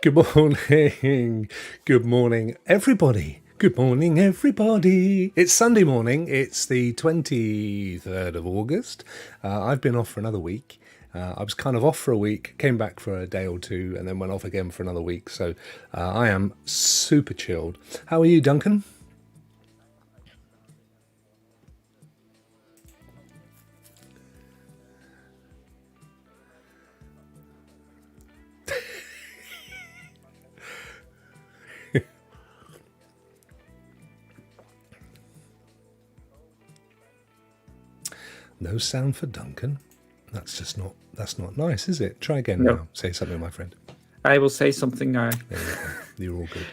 Good morning. Good morning, everybody. Good morning, everybody. It's Sunday morning. It's the 23rd of August. I've been off for another week. I was kind of off for a week, came back for a day or two, and then went off again for another week. So I am super chilled. How are you, Duncan? No sound for Duncan. That's not nice, is it? Try again No. now. Say something, my friend. I will say something now. There you go. You're all good.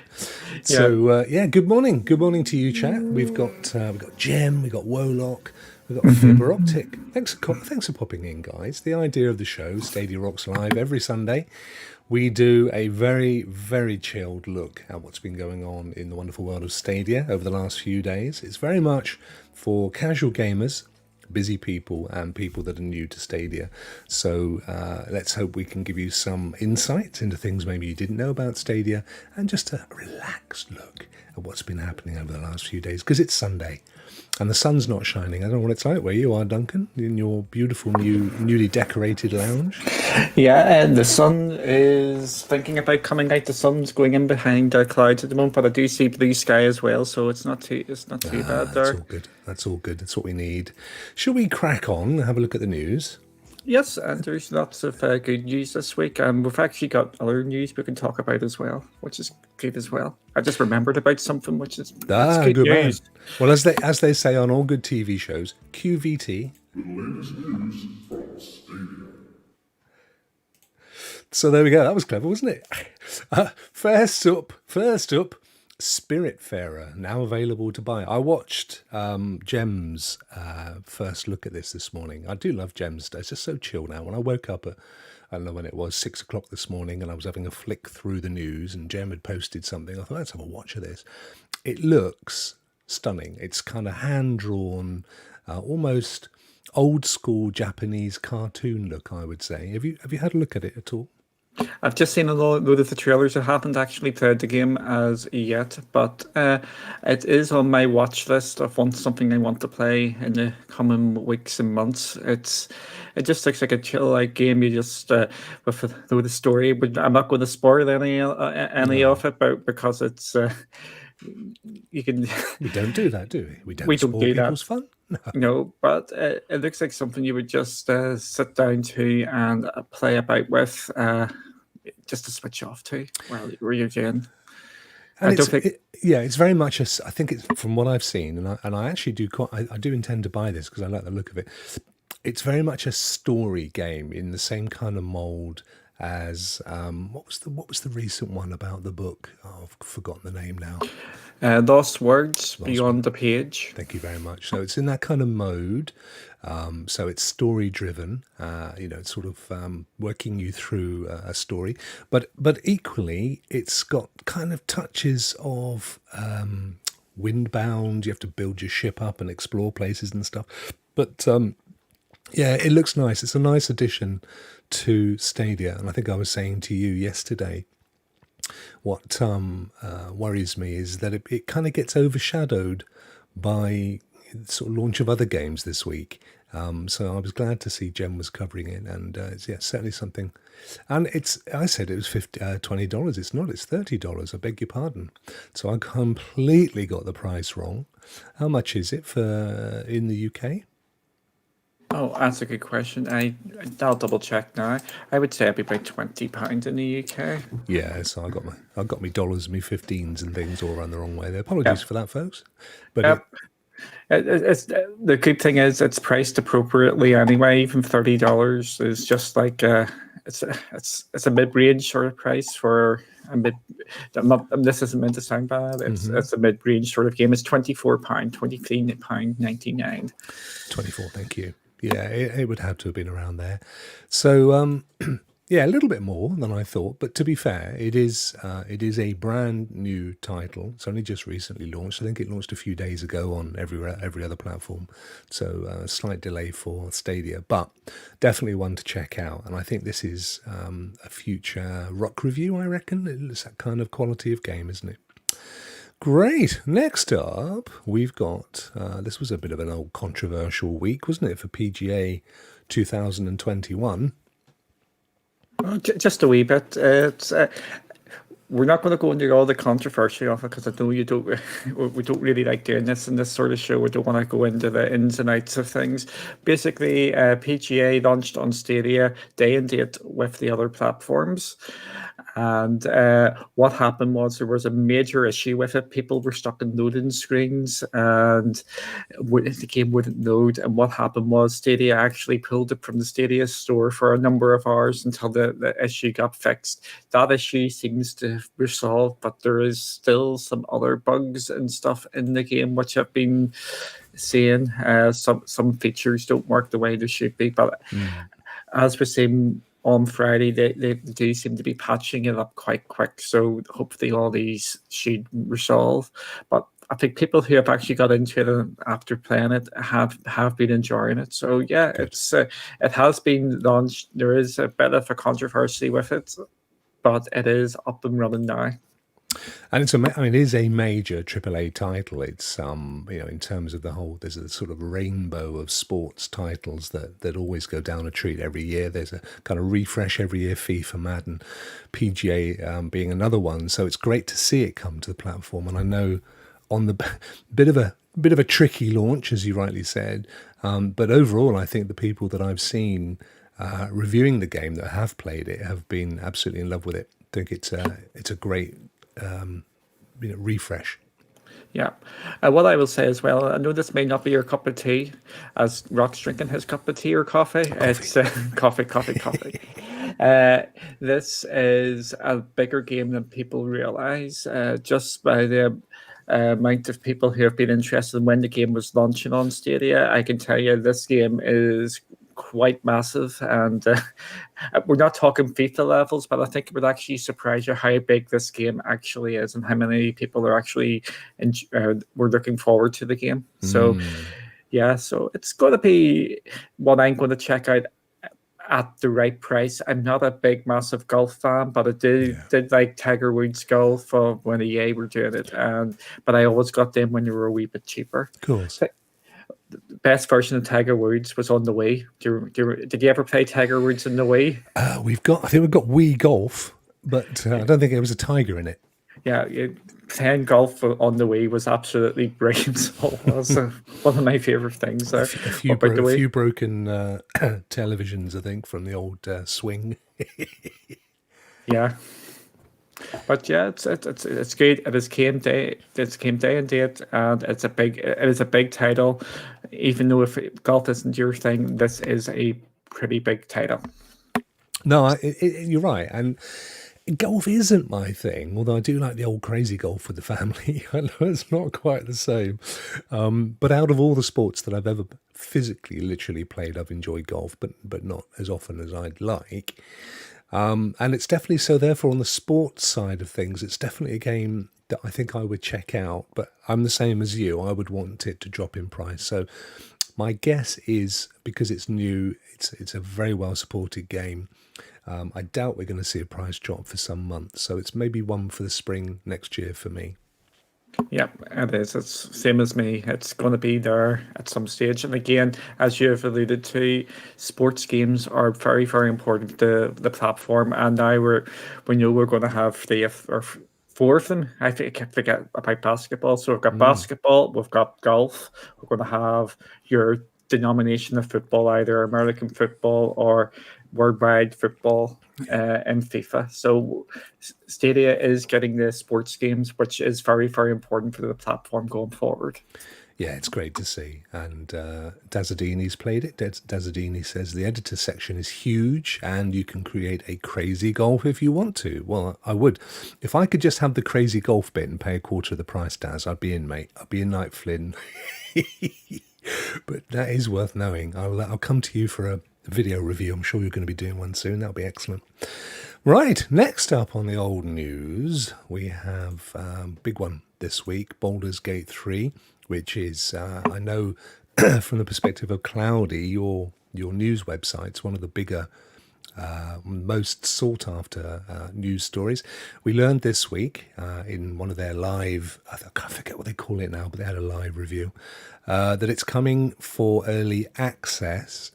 Yeah. So good morning. Good morning to you, chat. We've got Jem, we've got Wolok, we've got Fiber Optic. Thanks for popping in, guys. The idea of the show, Stadia Rocks Live, every Sunday. We do a very, very chilled look at what's been going on in the wonderful world of Stadia over the last few days. It's very much for casual gamers, busy people, and people that are new to Stadia. So let's hope we can give you some insight into things maybe you didn't know about Stadia, and just a relaxed look at what's been happening over the last few days, because it's Sunday and the sun's not shining. I don't know what it's like where you are, Duncan, in your beautiful newly decorated lounge. Yeah, and the sun is thinking about coming out. The sun's going in behind the clouds at the moment, but I do see blue sky as well, so it's not too bad there. That's all good. That's all good. That's what we need. Shall we crack on and have a look at the news? Yes, and there's lots of good news this week, and we've actually got other news we can talk about as well, which is good as well. I just remembered about something, which is that's good news. Man. Well, as they say on all good TV shows, QVT. The latest news from Stadia. So there we go. That was clever, wasn't it? First up, Spiritfarer, now available to buy. I watched Gem's first look at this morning. I do love Gem's. It's just so chill now. When I woke up at, I don't know when it was, 6 o'clock this morning, and I was having a flick through the news, and Gem had posted something. I thought, let's have a watch of this. It looks stunning. It's kind of hand-drawn, almost old-school Japanese cartoon look, I would say. Have you had a look at it at all? I've just seen a load of the trailers. I haven't actually played the game as yet, but it is on my watch list of something I want to play in the coming weeks and months. It just looks like a chill game. You just with the story, but I'm not going to spoil any of it, but because it's you can. We don't do that, do we? We don't spoil do people's that. fun. No, but it looks like something you would just sit down to and play about with, just to switch off to while you're doing. And it's very much I think it's from what I've seen, and I actually do I do intend to buy this because I like the look of it. It's very much a story game in the same kind of mold as what was the recent one about the book? Oh, I've forgotten the name now. Lost Words Beyond the Page. Thank you very much. So it's in that kind of mode. So it's story driven. It's sort of working you through a story, but equally it's got kind of touches of Windbound. You have to build your ship up and explore places and stuff. But it looks nice. It's a nice addition to Stadia, and I think I was saying to you yesterday, what worries me is that it kind of gets overshadowed by the sort of launch of other games this week. So I was glad to see Jem was covering it, and it's certainly something. And I said it was $20. It's not. It's $30. I beg your pardon. So I completely got the price wrong. How much is it for in the UK? Oh, that's a good question. I'll double check now. I would say it'd be about £20 in the UK. Yeah, so I got me dollars, me 15s and things all run the wrong way there. Apologies for that, folks. But it's the good thing is it's priced appropriately anyway. Even $30 is just like it's a mid-range sort of price for a mid. This isn't meant to sound bad. It's a mid-range sort of game. It's £24, £23.99. 24, thank you. Yeah, it would have to have been around there. So Yeah, a little bit more than I thought, but to be fair, it is a brand new title. It's only just recently launched. I think it launched a few days ago on every other platform, so a slight delay for Stadia, but definitely one to check out. And I think this is a future Rokk review. I reckon it's that kind of quality of game, isn't it? Great. Next up, we've got this was a bit of an old controversial week, wasn't it, for PGA 2021? Just a wee bit. We're not going to go into all the controversy of it because I know you don't. We don't really like doing this in this sort of show. We don't want to go into the ins and outs of things. Basically, PGA launched on Stadia day and date with the other platforms. And what happened was there was a major issue with it. People were stuck in loading screens and the game wouldn't load. And what happened was Stadia actually pulled it from the Stadia store for a number of hours until the issue got fixed. That issue seems to have resolved, but there is still some other bugs and stuff in the game which have been seeing. Some features don't work the way they should be. But as we're seeing on Friday, they do seem to be patching it up quite quick. So hopefully all these should resolve. But I think people who have actually got into it after playing it have been enjoying it. So yeah, Good. it has been launched. There is a bit of a controversy with it, but it is up and running now. And it is a major AAA title. It's in terms of the whole, there's a sort of rainbow of sports titles that always go down a treat every year. There's a kind of refresh every year, FIFA, Madden, PGA being another one. So it's great to see it come to the platform. And I know on the bit of a tricky launch, as you rightly said, but overall, I think the people that I've seen reviewing the game that have played it have been absolutely in love with it. I think it's a great refresh. Yeah. What I will say as well, I know this may not be your cup of tea, as Rock's drinking his cup of tea or coffee. It's coffee. This is a bigger game than people realize, just by the amount of people who have been interested in when the game was launching on Stadia. I can tell you this game is quite massive, and we're not talking FIFA levels, but I think it would actually surprise you how big this game actually is and how many people are actually we're looking forward to the game. So yeah, so it's going to be what I'm going to check out at the right price. I'm not a big massive golf fan, but I did like Tiger Woods golf when EA were doing it, but I always got them when they were a wee bit cheaper. Cool. So, the best version of Tiger Woods was on the Wii. Did you ever play Tiger Woods in the Wii? I think we've got Wii Golf, but I don't think there was a tiger in it. Yeah, playing golf on the Wii was absolutely brilliant. So it was one of my favorite things there. A few broken televisions, I think, from the old swing. Yeah. But yeah, it's good. It came day and date, and it is a big title. Even though if golf isn't your thing, this is a pretty big title. No, you're right, and golf isn't my thing. Although I do like the old crazy golf with the family. I know it's not quite the same, but out of all the sports that I've ever physically, literally played, I've enjoyed golf, but not as often as I'd like. And it's definitely so. Therefore, on the sports side of things, it's definitely a game that I think I would check out. But I'm the same as you. I would want it to drop in price. So my guess is, because it's new, it's a very well supported game. I doubt we're going to see a price drop for some months. So it's maybe one for the spring next year for me. Yeah, it is. It's same as me. It's going to be there at some stage. And again, as you have alluded to, sports games are very, very important to the platform. And now we know we're going to have 3 or 4 of them. I forget about basketball. So we've got basketball, we've got golf. We're going to have your denomination of football, either American football or worldwide football in FIFA. So Stadia is getting the sports games, which is very, very important for the platform going forward. Yeah, it's great to see. And Dazzadini's played it. Dazzadini says the editor section is huge and you can create a crazy golf if you want to. Well, I would. If I could just have the crazy golf bit and pay a quarter of the price, Daz, I'd be in, mate. I'd be in like Flynn. But that is worth knowing. I'll come to you for video review. I'm sure you're going to be doing one soon. That'll be excellent. Right, next up on the old news, we have big one this week, Baldur's Gate 3, which is, I know from the perspective of Cloudy, your news website's one of the bigger, most sought after news stories. We learned this week in one of their live, I forget what they call it now, but they had a live review, that it's coming for early access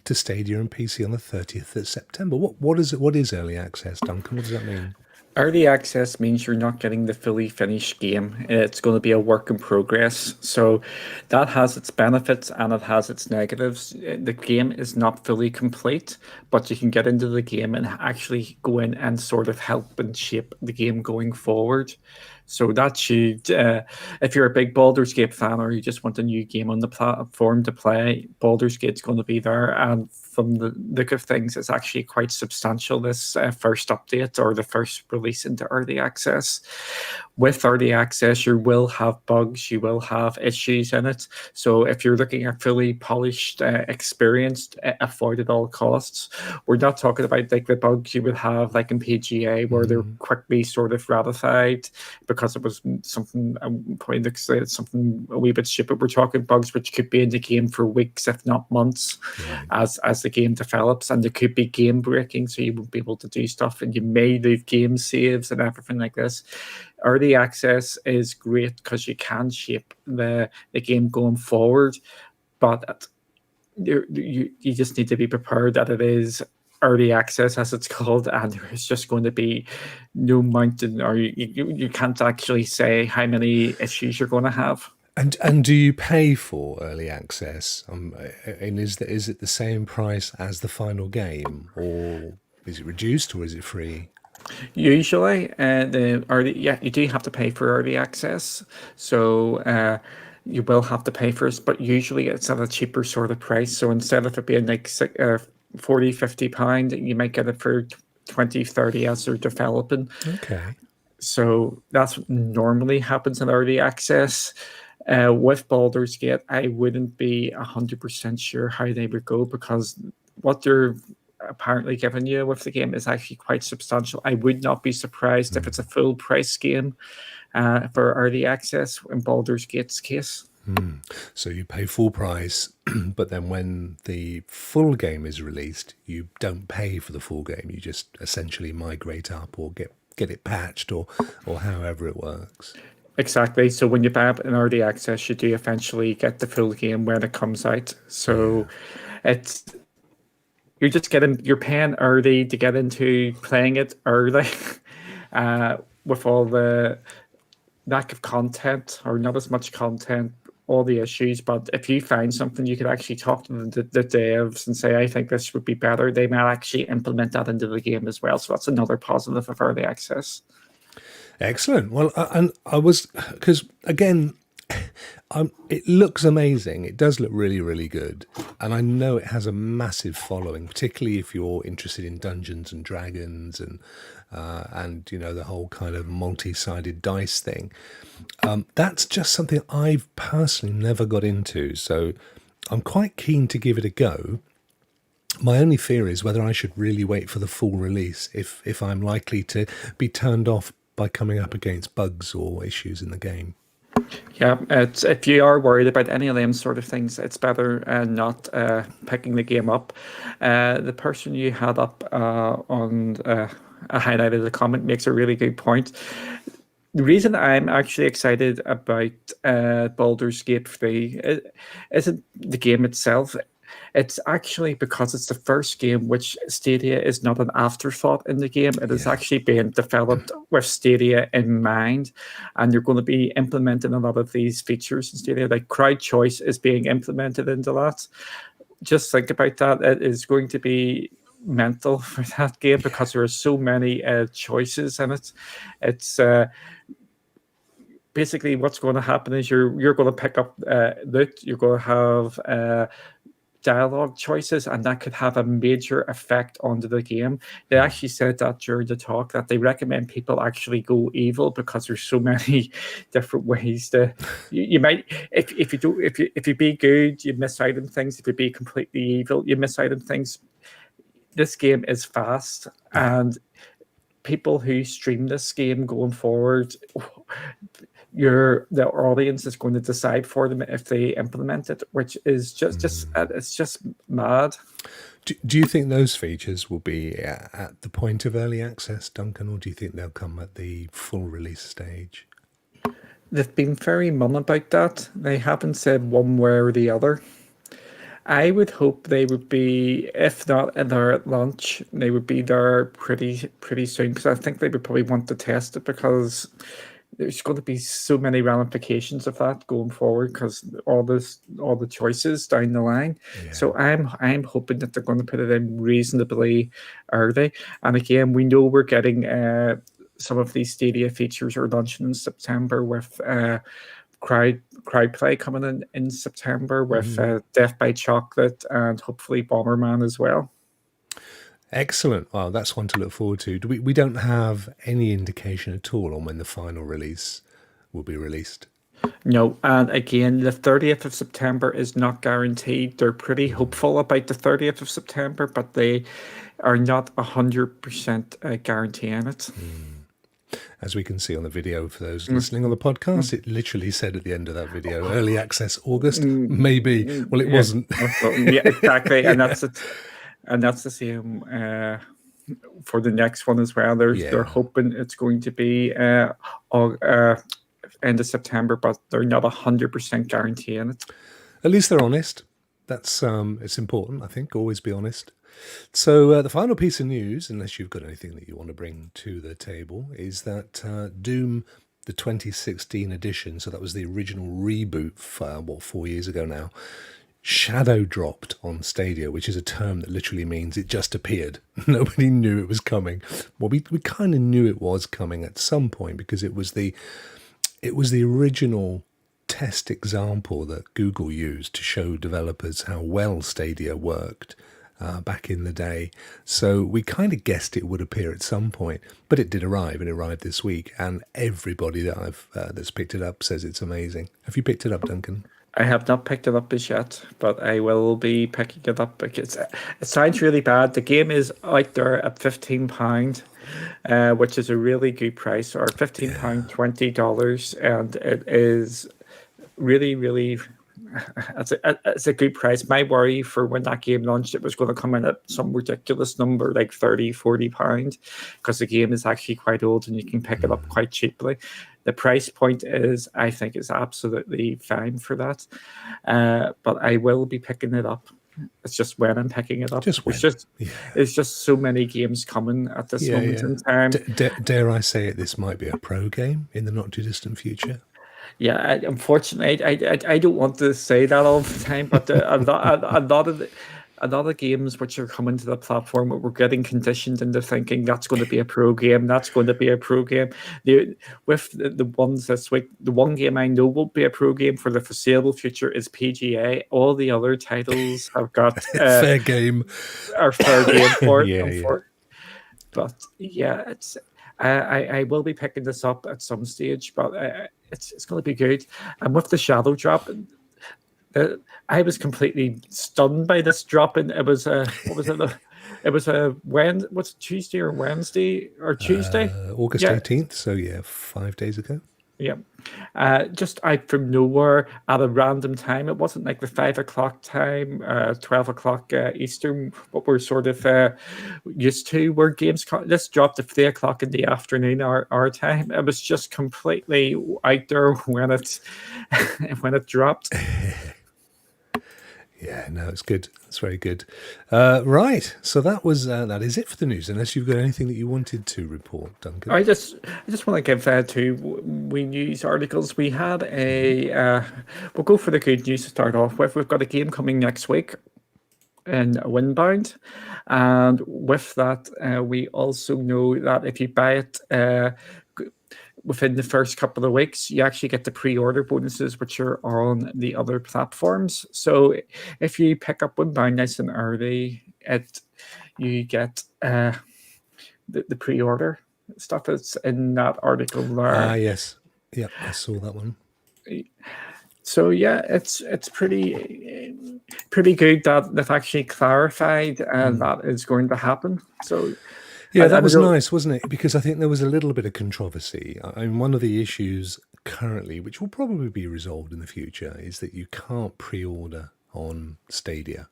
to Stadia and PC on the 30th of September. What is it? What is early access, Duncan? What does that mean? Early access means you're not getting the fully finished game. It's going to be a work in progress. So that has its benefits and it has its negatives. The game is not fully complete, but you can get into the game and actually go in and sort of help and shape the game going forward. So that should, if you're a big Baldur's Gate fan or you just want a new game on the platform to play, Baldur's Gate's going to be there. And from the look of things, it's actually quite substantial, this first update or the first release into early access. With early access, you will have bugs, you will have issues in it. So if you're looking at fully polished, experienced, avoid at all costs. We're not talking about like the bugs you would have like in PGA where they're quickly sort of ratified because it was something, probably it's something a wee bit stupid. We're talking bugs which could be in the game for weeks, if not months, as the game develops, and there could be game breaking, so you won't be able to do stuff, and you may lose game saves and everything like this. Early access is great because you can shape the game going forward, but you just need to be prepared that it is early access, as it's called, and there's just going to be no mountain, or you can't actually say how many issues you're going to have. And do you pay for early access? And is it the same price as the final game, or is it reduced, or is it free? Usually, you do have to pay for early access, so you will have to pay for it, but usually it's at a cheaper sort of price. So instead of it being like 40, 50 pound, you might get it for 20, 30 as they're developing. Okay. So that's what normally happens in early access. With Baldur's Gate, I wouldn't be 100% sure how they would go, because what they're apparently giving you with the game is actually quite substantial. I would not be surprised if it's a full price game for early access in Baldur's Gate's case. So you pay full price, but then when the full game is released, you don't pay for the full game. You just essentially migrate up or get it patched or however it works. Exactly. So when you buy up in early access, you do eventually get the full game when it comes out. So you're paying early to get into playing it early, with all the lack of content or not as much content, all the issues. But if you find something, you could actually talk to the devs and say, I think this would be better. They might actually implement that into the game as well. So that's another positive of early access. Excellent. Well, and I was, because again, it looks amazing. It does look really, really good. And I know it has a massive following, particularly if you're interested in Dungeons and Dragons and the whole kind of multi-sided dice thing. That's just something I've personally never got into. So I'm quite keen to give it a go. My only fear is whether I should really wait for the full release if I'm likely to be turned off by coming up against bugs or issues in the game. Yeah, if you are worried about any of them sort of things, it's better not picking the game up. The person you had up on a highlighted the comment makes a really good point. The reason I'm actually excited about Baldur's Gate 3 isn't the game itself. It's actually because it's the first game which Stadia is not an afterthought in the game. It is actually being developed with Stadia in mind, and you're going to be implementing a lot of these features in Stadia. Like crowd choice is being implemented into that. Just think about that. It is going to be mental for that game because there are so many choices in it. It's basically what's going to happen is you're going to pick up loot. You're going to have dialogue choices, and that could have a major effect onto the game. They actually said that during the talk, that they recommend people actually go evil because there's so many different ways to. You might, if you be good, you miss out on things. If you be completely evil, you miss out on things. This game is fast, and people who stream this game going forward, the audience is going to decide for them if they implement it, which is just it's just mad. Do you think those features will be at the point of early access, Duncan, or do you think they'll come at the full release stage? They've been very mum about that. They haven't said one way or the other. I would hope they would be, if not there at launch, they would be there pretty soon, because I think they would probably want to test it, because there's going to be so many ramifications of that going forward, because all the choices down the line. Yeah. So I'm hoping that they're going to put it in reasonably early. And again, we know we're getting some of these Stadia features are launching in September, with crowd play coming in September, with Death by Chocolate and hopefully Bomberman as well. Excellent. Well, that's one to look forward to. We don't have any indication at all on when the final release will be released. No, and again, the 30th of September is not guaranteed. They're pretty hopeful about the 30th of September, but they are not 100% guaranteeing it. As we can see on the video, for those listening on the podcast, it literally said at the end of that video, early access August, maybe. Well, it wasn't. Yeah, exactly. And that's it. And that's the same for the next one as well. They're hoping it's going to be end of September, but they're not 100% guaranteeing it. At least they're honest. That's it's important, I think. Always be honest. So the final piece of news, unless you've got anything that you want to bring to the table, is that Doom, the 2016 edition, so that was the original reboot, 4 years ago now, shadow dropped on Stadia, which is a term that literally means it just appeared. Nobody knew it was coming. Well, we kind of knew it was coming at some point, because it was the original test example that Google used to show developers how well Stadia worked back in the day. So we kind of guessed it would appear at some point, but it did arrive, and it arrived this week, and everybody that that's picked it up says it's amazing. Have you picked it up, Duncan? I have not picked it up as yet, but I will be picking it up, because it sounds really bad. The game is out there at £15, which is a really good price, or £15, $20, and it is really, really. It's a good price. My worry for when that game launched, it was going to come in at some ridiculous number, like £30-40, because the game is actually quite old and you can pick it up quite cheaply. The price point I think is absolutely fine for that. But I will be picking it up. It's just when I'm picking it up. It's just so many games coming at this moment in time. Dare I say it, this might be a pro game in the not too distant future. Yeah, unfortunately, I don't want to say that all the time, but a lot of games which are coming to the platform, we're getting conditioned into thinking that's going to be a pro game. That's going to be a pro game. With the ones this week, the one game I know will be a pro game for the foreseeable future is PGA. All the other titles have got fair game. Are fair game for it. Yeah. But yeah, it's. I will be picking this up at some stage, but it's going to be good. And with the shadow drop, I was completely stunned by this drop. And it was what was it? It was what's Tuesday or Wednesday or Tuesday? August 18th. So 5 days ago. Yeah, just out from nowhere at a random time. It wasn't like the 5 o'clock time, 12 o'clock Eastern, what we're sort of used to, where games this dropped at 3 o'clock in the afternoon, our time. It was just completely out there when it dropped. Yeah, no, it's good. It's very good. Right, so that is it for the news. Unless you've got anything that you wanted to report, Duncan. I just want to give 2 wee news articles. We had we'll go for the good news to start off with. We've got a game coming next week in Windbound, and with that, we also know that if you buy it. within the first couple of weeks, you actually get the pre-order bonuses, which are on the other platforms. So if you pick up one buy nice and early, you get the pre-order stuff that's in that article there. Yes. Yeah, I saw that one. So yeah, it's pretty good that they've actually clarified that is going to happen. So yeah, that was nice, wasn't it? Because I think there was a little bit of controversy. I mean, one of the issues currently, which will probably be resolved in the future, is that you can't pre-order on Stadia.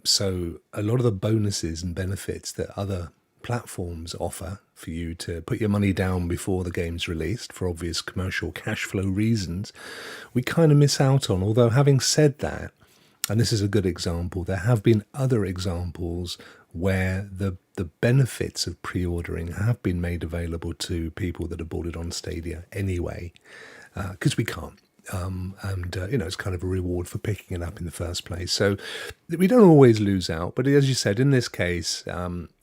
So a lot of the bonuses and benefits that other platforms offer for you to put your money down before the game's released for obvious commercial cash flow reasons, we kind of miss out on. Although having said that, and this is a good example, there have been other examples where the benefits of pre-ordering have been made available to people that have bought it on Stadia anyway, because we can't. It's kind of a reward for picking it up in the first place. So we don't always lose out. But as you said, in this case,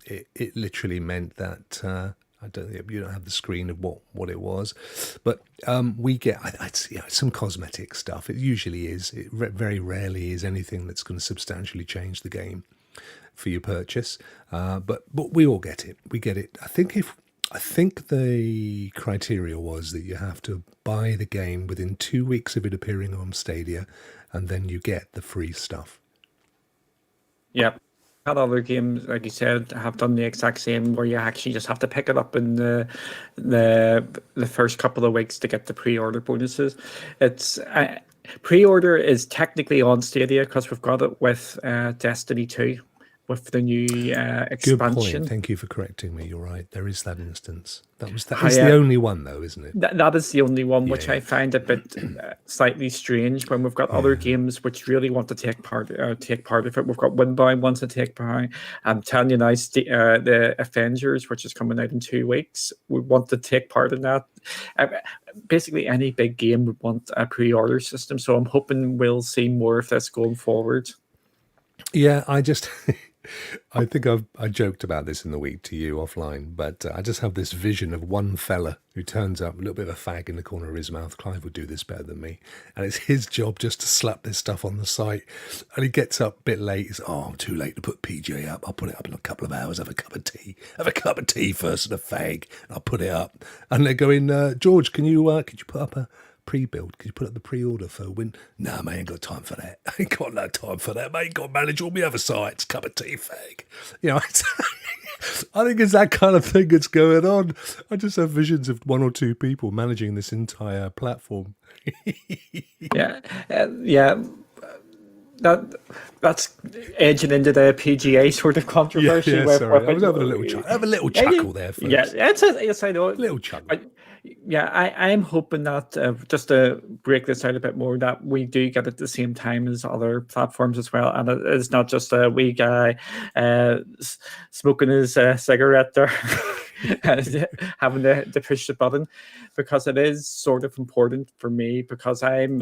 it literally meant that you don't have the screen of what it was, but we get some cosmetic stuff. It usually is. It very rarely is anything that's going to substantially change the game for your purchase. But we all get it. We get it. I think the criteria was that you have to buy the game within 2 weeks of it appearing on Stadia, and then you get the free stuff. Yep. Had other games, like you said, have done the exact same, where you actually just have to pick it up in the first couple of weeks to get the pre-order bonuses. It's pre-order is technically on Stadia because we've got it with Destiny 2. With the new expansion. Good point. Thank you for correcting me. You're right. There is that instance. That is the only one, though, isn't it? That is the only one, which I find a bit slightly strange when we've got other games which really want to take part of it. We've got Windbound wants to take part. I'm telling you now, the Avengers, which is coming out in 2 weeks, we want to take part in that. Basically, any big game would want a pre-order system. So I'm hoping we'll see more of this going forward. Yeah, I think I joked about this in the week to you offline, but I just have this vision of one fella who turns up, a little bit of a fag in the corner of his mouth. Clive would do this better than me. And it's his job just to slap this stuff on the site. And he gets up a bit late. He's, I'm too late to put PJ up. I'll put it up in a couple of hours, have a cup of tea. Have a cup of tea first and a fag. And I'll put it up. And they're going, George, could you put up a pre-build? Could you put up the pre-order for Win? No, mate, ain't got time for that. I ain't got no time for that, mate. Got to manage all my other sites. Cup of tea, fag. I think it's that kind of thing that's going on. I just have visions of one or two people managing this entire platform. That's edging into the PGA sort of controversy. Sorry. I was having a little chuckle there first. Yes, I know. A little chuckle. I'm hoping that, just to break this out a bit more, that we do get it at the same time as other platforms as well. And it's not just a wee guy smoking his cigarette there, having to push the button, because it is sort of important for me, because I'm...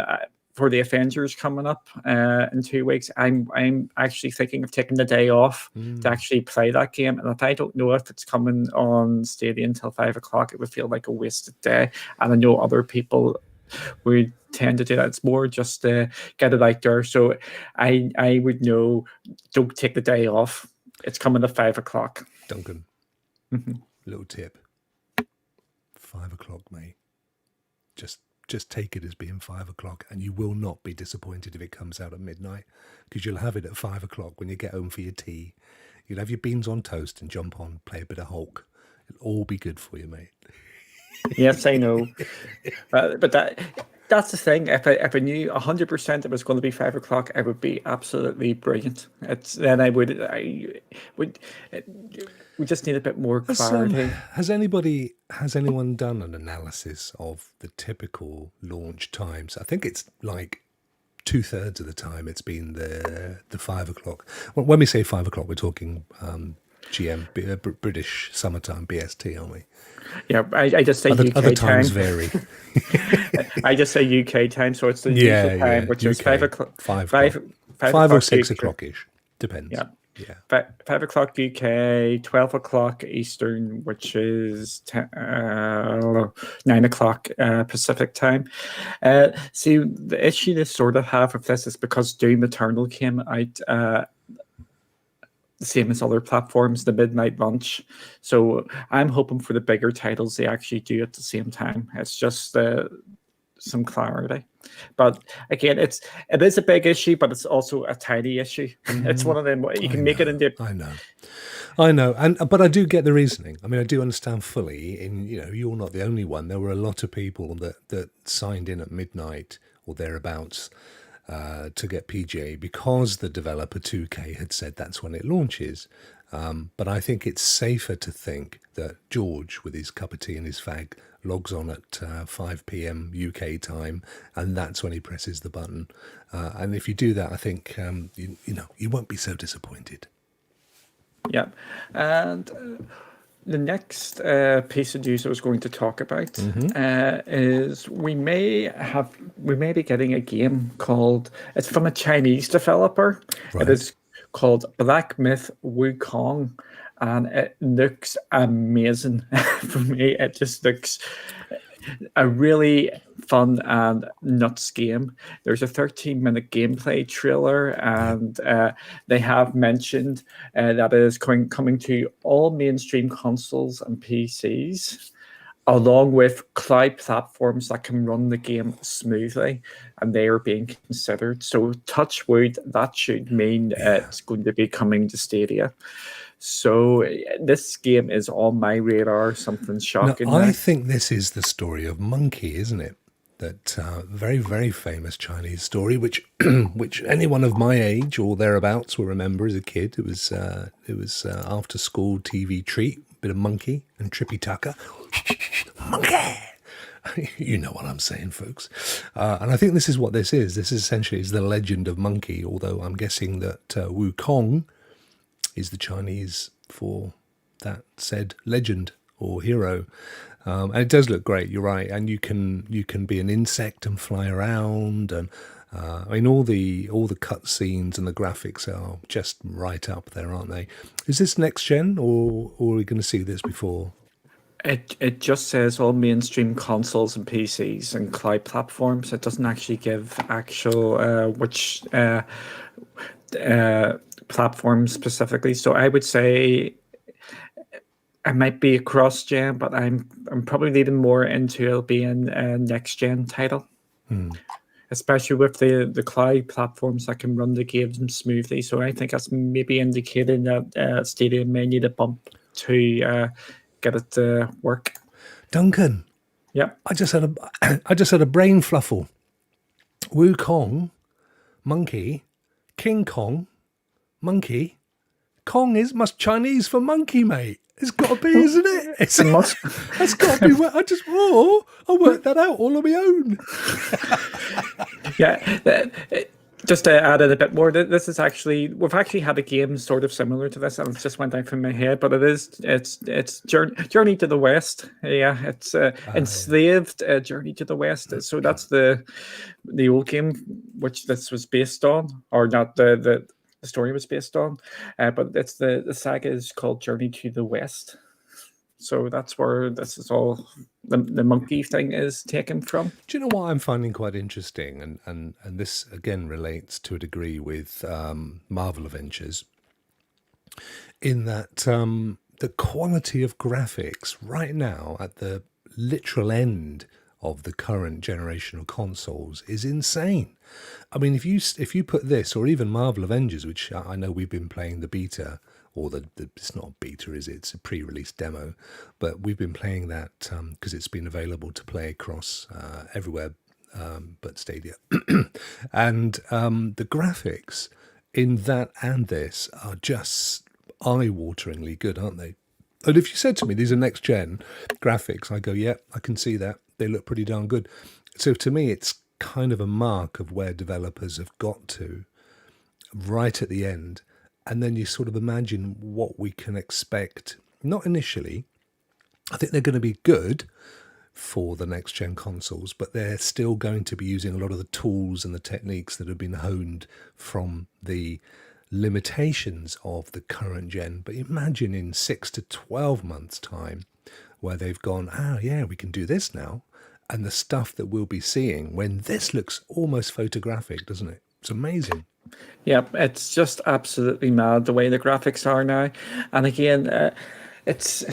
for the Avengers coming up in 2 weeks, I'm actually thinking of taking the day off to actually play that game. And if I don't know if it's coming on Stadia until 5 o'clock, it would feel like a wasted day. And I know other people would tend to do that. It's more just to get it out there. So I would know, don't take the day off. It's coming at 5 o'clock. Duncan, little tip. 5 o'clock, mate. Just take it as being 5 o'clock, and you will not be disappointed if it comes out at midnight, because you'll have it at 5 o'clock when you get home for your tea. You'll have your beans on toast and jump on, play a bit of Rokks. It'll all be good for you, mate. Yes, I know. But that's the thing. If I knew 100% it was going to be 5 o'clock, it would be absolutely brilliant. We just need a bit more clarity. Has anyone done an analysis of the typical launch times? I think it's like 2/3 of the time it's been the 5 o'clock. Well, when we say 5 o'clock, we're talking British summertime, BST, aren't we? Yeah, I just say UK other time. times vary. I just say UK time, so it's the usual time, which is 5 o'clock. 5 or 6 o'clock-ish. Depends. Yeah. Yeah. 5 o'clock UK, 12 o'clock Eastern, which is 9 o'clock Pacific time. See, the issue they sort of have with this is because Doom Eternal came out the same as other platforms, the midnight launch. So I'm hoping for the bigger titles they actually do at the same time. It's just some clarity. But again, it is a big issue, but it's also a tiny issue. It's one of them you can make it into. I know, but I do get the reasoning. I mean, I do understand fully. You're not the only one. There were a lot of people that signed in at midnight or thereabouts to get PGA because the developer 2K had said that's when it launches. But I think it's safer to think that George, with his cup of tea and his fag, logs on at 5 p.m. UK time, and that's when he presses the button. And if you do that, I think you won't be so disappointed. Yeah, and the next piece of news I was going to talk about is we may be getting a game called. It's from a Chinese developer. Right. It is called Black Myth Wukong, and it looks amazing. For me, it just looks a really fun and nuts game. There's a 13-minute gameplay trailer, and they have mentioned that it is coming to all mainstream consoles and PCs, along with cloud platforms that can run the game smoothly, and they are being considered. So touch wood, that should mean it's going to be coming to Stadia. So this game is on my radar, something shocking. Now, I think this is the story of Monkey, isn't it? That very, very famous Chinese story, which anyone of my age or thereabouts will remember as a kid. It was after school TV treat, bit of Monkey and Trippy Tucker. Monkey! You know what I'm saying, folks. And I think this is what this is. This is essentially the legend of Monkey, although I'm guessing that Wukong is the Chinese for that said legend or hero. And it does look great, you're right. And you can be an insect and fly around, and I mean all the cutscenes and the graphics are just right up there, aren't they? Is this next gen, or are we going to see this before? It just says all mainstream consoles and PCs and cloud platforms. It doesn't actually give actual which platform specifically. So I would say it might be a cross-gen, but I'm probably leaning more into it'll be a next-gen title. Especially with the cloud platforms that can run the games smoothly. So I think that's maybe indicating that Stadia may need a bump to get it to work. Duncan, yeah, I just had a brain fluffle. Wukong, Monkey, King Kong, Monkey. Kong is must Chinese for monkey, mate. It's got to be, isn't it? It's got to be. I worked that out all on my own. Yeah. Just to add in a bit more, this is we've actually had a game sort of similar to this, and it just went out from my head. But it's Journey to the West. Yeah, it's Enslaved Journey to the West. So that's the old game which this was based on, or not the story was based on. But it's the saga is called Journey to the West. So that's where this is all the monkey thing is taken from. Do you know what I'm finding quite interesting? And this again relates to a degree with Marvel Adventures, in that the quality of graphics right now at the literal end of the current generation of consoles is insane. I mean, if you put this, or even Marvel Avengers, which I know we've been playing the beta, or it's not a beta, is it? It's a pre-release demo, but we've been playing that because it's been available to play across everywhere but Stadia. And the graphics in that and this are just eye-wateringly good, aren't they? And if you said to me, these are next-gen graphics, I go, yeah, I can see that. They look pretty darn good. So to me, it's kind of a mark of where developers have got to right at the end. And then you sort of imagine what we can expect. Not initially. I think they're going to be good for the next-gen consoles, but they're still going to be using a lot of the tools and the techniques that have been honed from the limitations of the current gen. But imagine in 6 to 12 months' time where they've gone, yeah, we can do this now. And the stuff that we'll be seeing when this looks almost photographic, doesn't it? It's amazing. Yeah, it's just absolutely mad the way the graphics are now. And again, it's.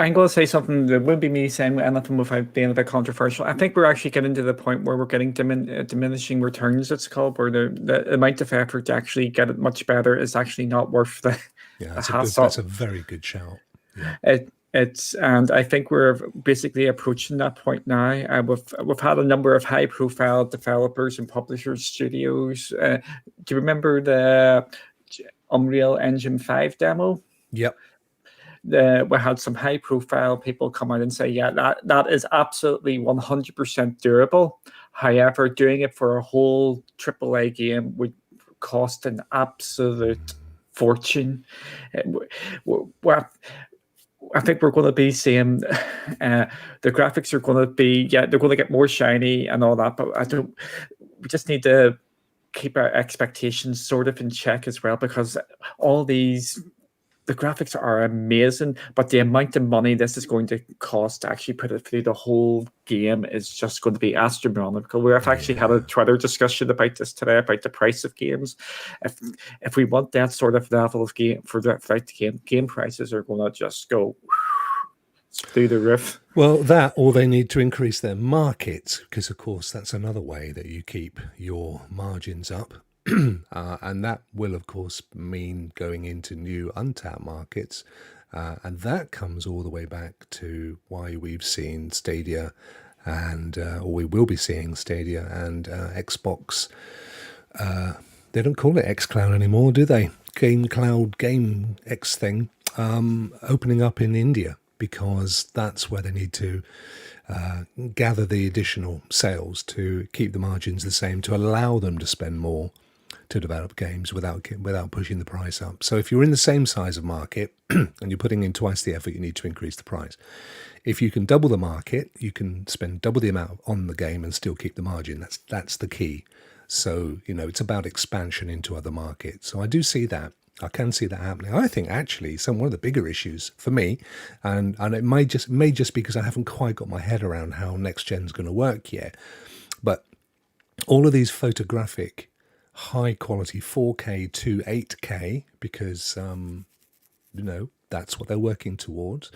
I'm going to say something that would be me saying anything without being a bit controversial. I think we're actually getting to the point where we're getting diminishing returns, it's called, where the amount of effort to actually get it much better is actually not worth the hassle. That's a very good shout. Yeah. And I think we're basically approaching that point now. We've had a number of high profile developers and publishers, studios. Do you remember the Unreal Engine 5 demo? Yep. We had some high profile people come out and say, yeah, that is absolutely 100% durable. However, doing it for a whole AAA game would cost an absolute fortune. I think we're going to be seeing the graphics are going to be, they're going to get more shiny and all that, but we just need to keep our expectations sort of in check as well, because the graphics are amazing, but the amount of money this is going to cost to actually put it through the whole game is just going to be astronomical. We've actually had a Twitter discussion about this today, about the price of games. If we want that sort of level of game throughout the game prices are going to just go through the roof. Well, or they need to increase their markets, because of course that's another way that you keep your margins up. And that will, of course, mean going into new untapped markets. And that comes all the way back to why we've seen Stadia or we will be seeing Stadia and Xbox. They don't call it xCloud anymore, do they? Game X thing opening up in India, because that's where they need to gather the additional sales to keep the margins the same, to allow them to spend more to develop games without pushing the price up. So if you're in the same size of market and you're putting in twice the effort, you need to increase the price. If you can double the market, you can spend double the amount on the game and still keep the margin. That's the key. So, it's about expansion into other markets. So I do see that. I can see that happening. I think actually one of the bigger issues for me, and it may just be because I haven't quite got my head around how next gen's going to work yet, but all of these photographic high quality 4K to 8K, because that's what they're working towards.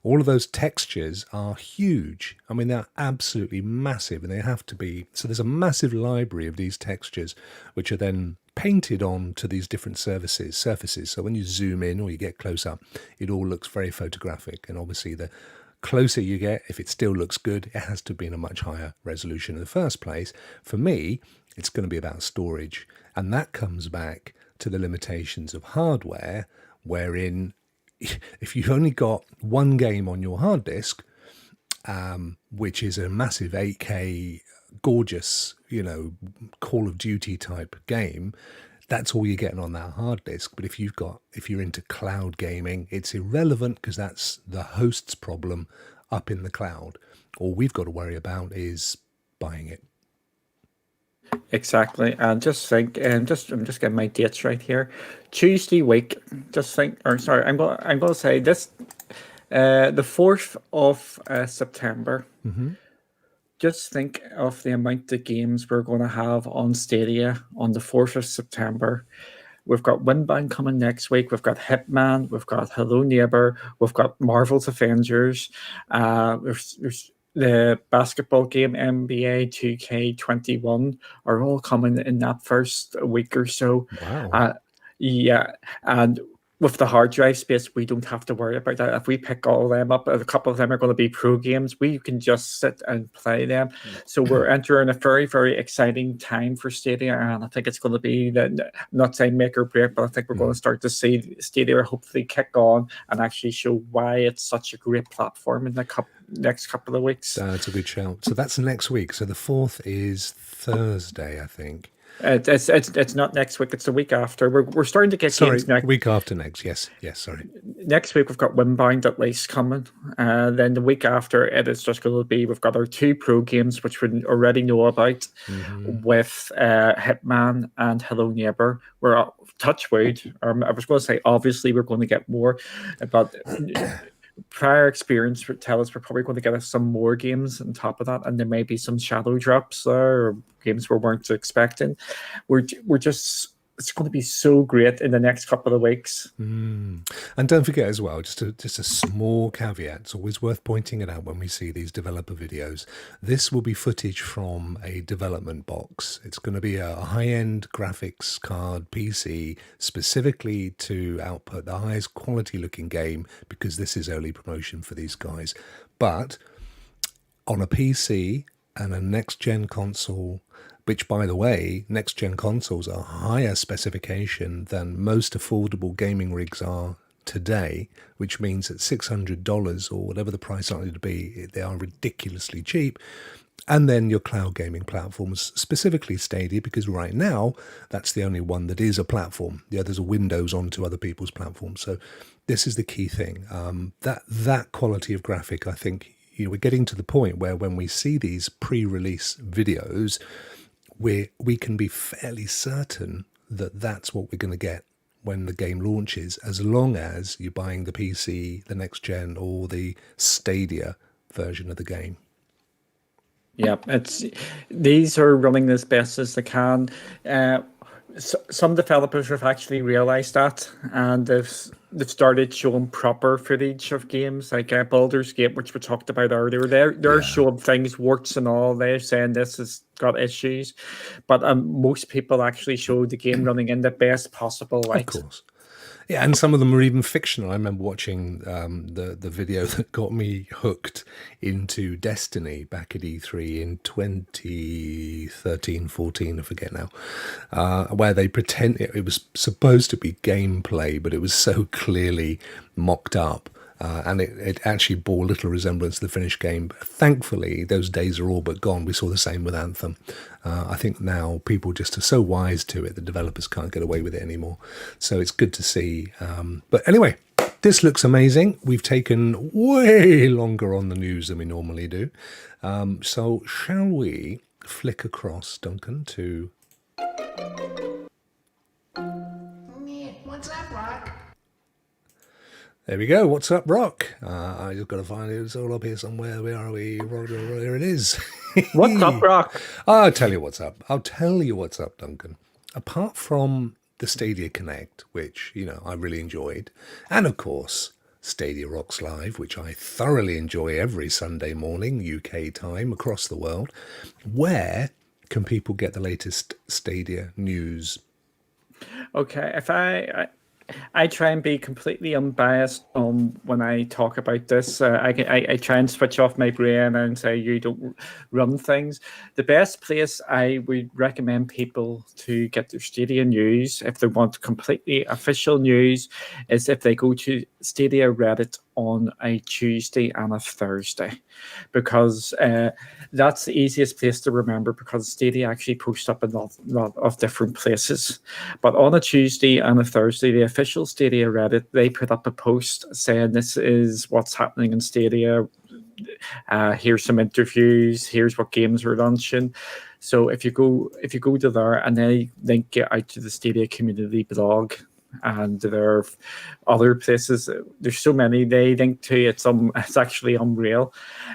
All of those textures are huge. I mean, they're absolutely massive, and they have to be. So there's a massive library of these textures, which are then painted on to these different surfaces. So when you zoom in or you get close up, it all looks very photographic. And obviously the closer you get, if it still looks good, it has to be in a much higher resolution in the first place. For me, it's going to be about storage. And that comes back to the limitations of hardware, wherein if you've only got one game on your hard disk, which is a massive 8K, gorgeous, Call of Duty type game, that's all you're getting on that hard disk. But if you're into cloud gaming, it's irrelevant, because that's the host's problem up in the cloud. All we've got to worry about is buying it. Exactly. And just think, I'm just getting my dates right here. Tuesday week, I'm going to say this, the 4th of September. Mm-hmm. Just think of the amount of games we're going to have on Stadia on the 4th of September. We've got Windbound coming next week. We've got Hitman. We've got Hello Neighbor. We've got Marvel's Avengers. There's the basketball game NBA 2K21 are all coming in that first week or so. Wow. Yeah, and with the hard drive space, we don't have to worry about that. If we pick all of them up, a couple of them are going to be pro games, we can just sit and play them. So we're entering a very, very exciting time for Stadia, and I think it's going to be, I'm not saying make or break, but I think we're going to start to see Stadia hopefully kick on and actually show why it's such a great platform in the next couple of weeks. That's a good shout. So that's next week. So the 4th is Thursday, I think. It's not next week. It's the week after. We're starting to get Sorry, games next. week after next. Yes, sorry. Next week we've got Windbound at least coming. Then the week after it is just going to be we've got our 2 pro games which we already know about with Hitman and Hello Neighbor. We're touch wood. I was going to say obviously we're going to get more, but prior experience would tell us we're probably going to get us some more games on top of that, and there may be some shadow drops there or games we weren't expecting. We're just it's going to be so great in the next couple of weeks. And don't forget as well, just a small caveat, it's always worth pointing it out when we see these developer videos. This will be footage from a development box. It's going to be a high-end graphics card PC specifically to output the highest quality looking game, because this is early promotion for these guys. But on a PC and a next-gen console, which, by the way, next-gen consoles are higher specification than most affordable gaming rigs are today, which means at $600 or whatever the price likely to be, they are ridiculously cheap. And then your cloud gaming platforms, specifically Stadia, because right now that's the only one that is a platform. The others are windows onto other people's platforms. So this is the key thing. That quality of graphic, I think, we're getting to the point where when we see these pre-release videos, we can be fairly certain that that's what we're going to get when the game launches, as long as you're buying the PC, the next gen, or the Stadia version of the game. Yeah, these are running as best as they can. Some developers have actually realized that, and they've started showing proper footage of games like Baldur's Gate, which we talked about earlier. They're showing things, warts and all. They're saying this has got issues, but most people actually show the game running in the best possible light. Of course. Yeah, and some of them are even fictional. I remember watching the video that got me hooked into Destiny back at E3 in 2013, 14, I forget now, where they pretend it was supposed to be gameplay, but it was so clearly mocked up. And it actually bore little resemblance to the finished game. Thankfully, those days are all but gone. We saw the same with Anthem. I think now people just are so wise to it, the developers can't get away with it anymore. So it's good to see. But anyway, this looks amazing. We've taken way longer on the news than we normally do. So shall we flick across, Duncan, to... What's up, Rokk? There we go. What's up, Rokk? I just got to find it. It's all up here somewhere. Where are we? Here it is. What's up, Rokk? I'll tell you what's up. Duncan. Apart from the Stadia Connect, which, I really enjoyed, and of course, Stadia Rocks Live, which I thoroughly enjoy every Sunday morning, UK time, across the world, where can people get the latest Stadia news? Okay, if I try and be completely unbiased when I talk about this. I try and switch off my brain and say you don't run things. The best place I would recommend people to get their Stadia news, if they want completely official news, is if they go to Stadia Reddit on a Tuesday and a Thursday, because that's the easiest place to remember, because Stadia actually posts up a lot of different places. But on a Tuesday and a Thursday, the official Stadia Reddit, they put up a post saying this is what's happening in Stadia. Here's some interviews. Here's what games we're launching. So if you go to there, and they link it out to the Stadia community blog, and there are other places. There's so many they link to. It's actually unreal.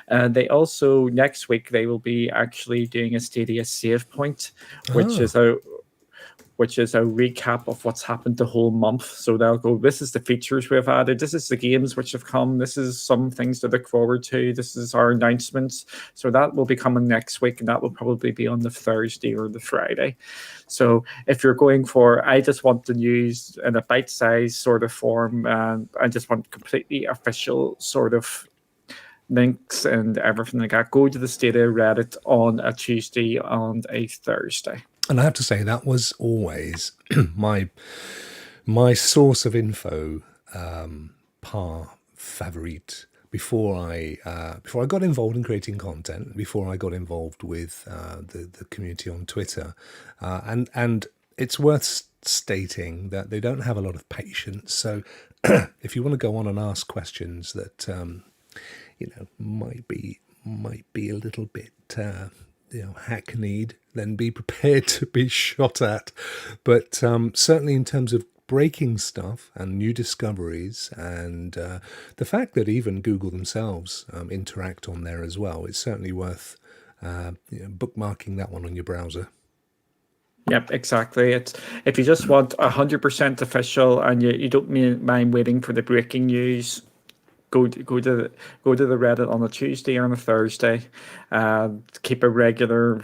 They also, next week, they will be actually doing a Stadia save point, which is a recap of what's happened the whole month. So they'll go, this is the features we've added, this is the games which have come, this is some things to look forward to, this is our announcements. So that will be coming next week, and that will probably be on the Thursday or the Friday. So if you're going for, I just want the news in a bite-sized sort of form, and I just want completely official sort of links and everything like that, go to the Stadia Reddit on a Tuesday and a Thursday. And I have to say, that was always my source of info, par favorite. before I got involved in creating content, before I got involved with the community on Twitter, and it's worth stating that they don't have a lot of patience. So if you want to go on and ask questions that might be a little bit hackneyed, then be prepared to be shot at. But certainly in terms of breaking stuff and new discoveries, and the fact that even Google themselves interact on there as well, it's certainly worth bookmarking that one on your browser. Yep, exactly. It's if you just want 100% official and you don't mind waiting for the breaking news, go to the Reddit on a Tuesday or on a Thursday. Keep a regular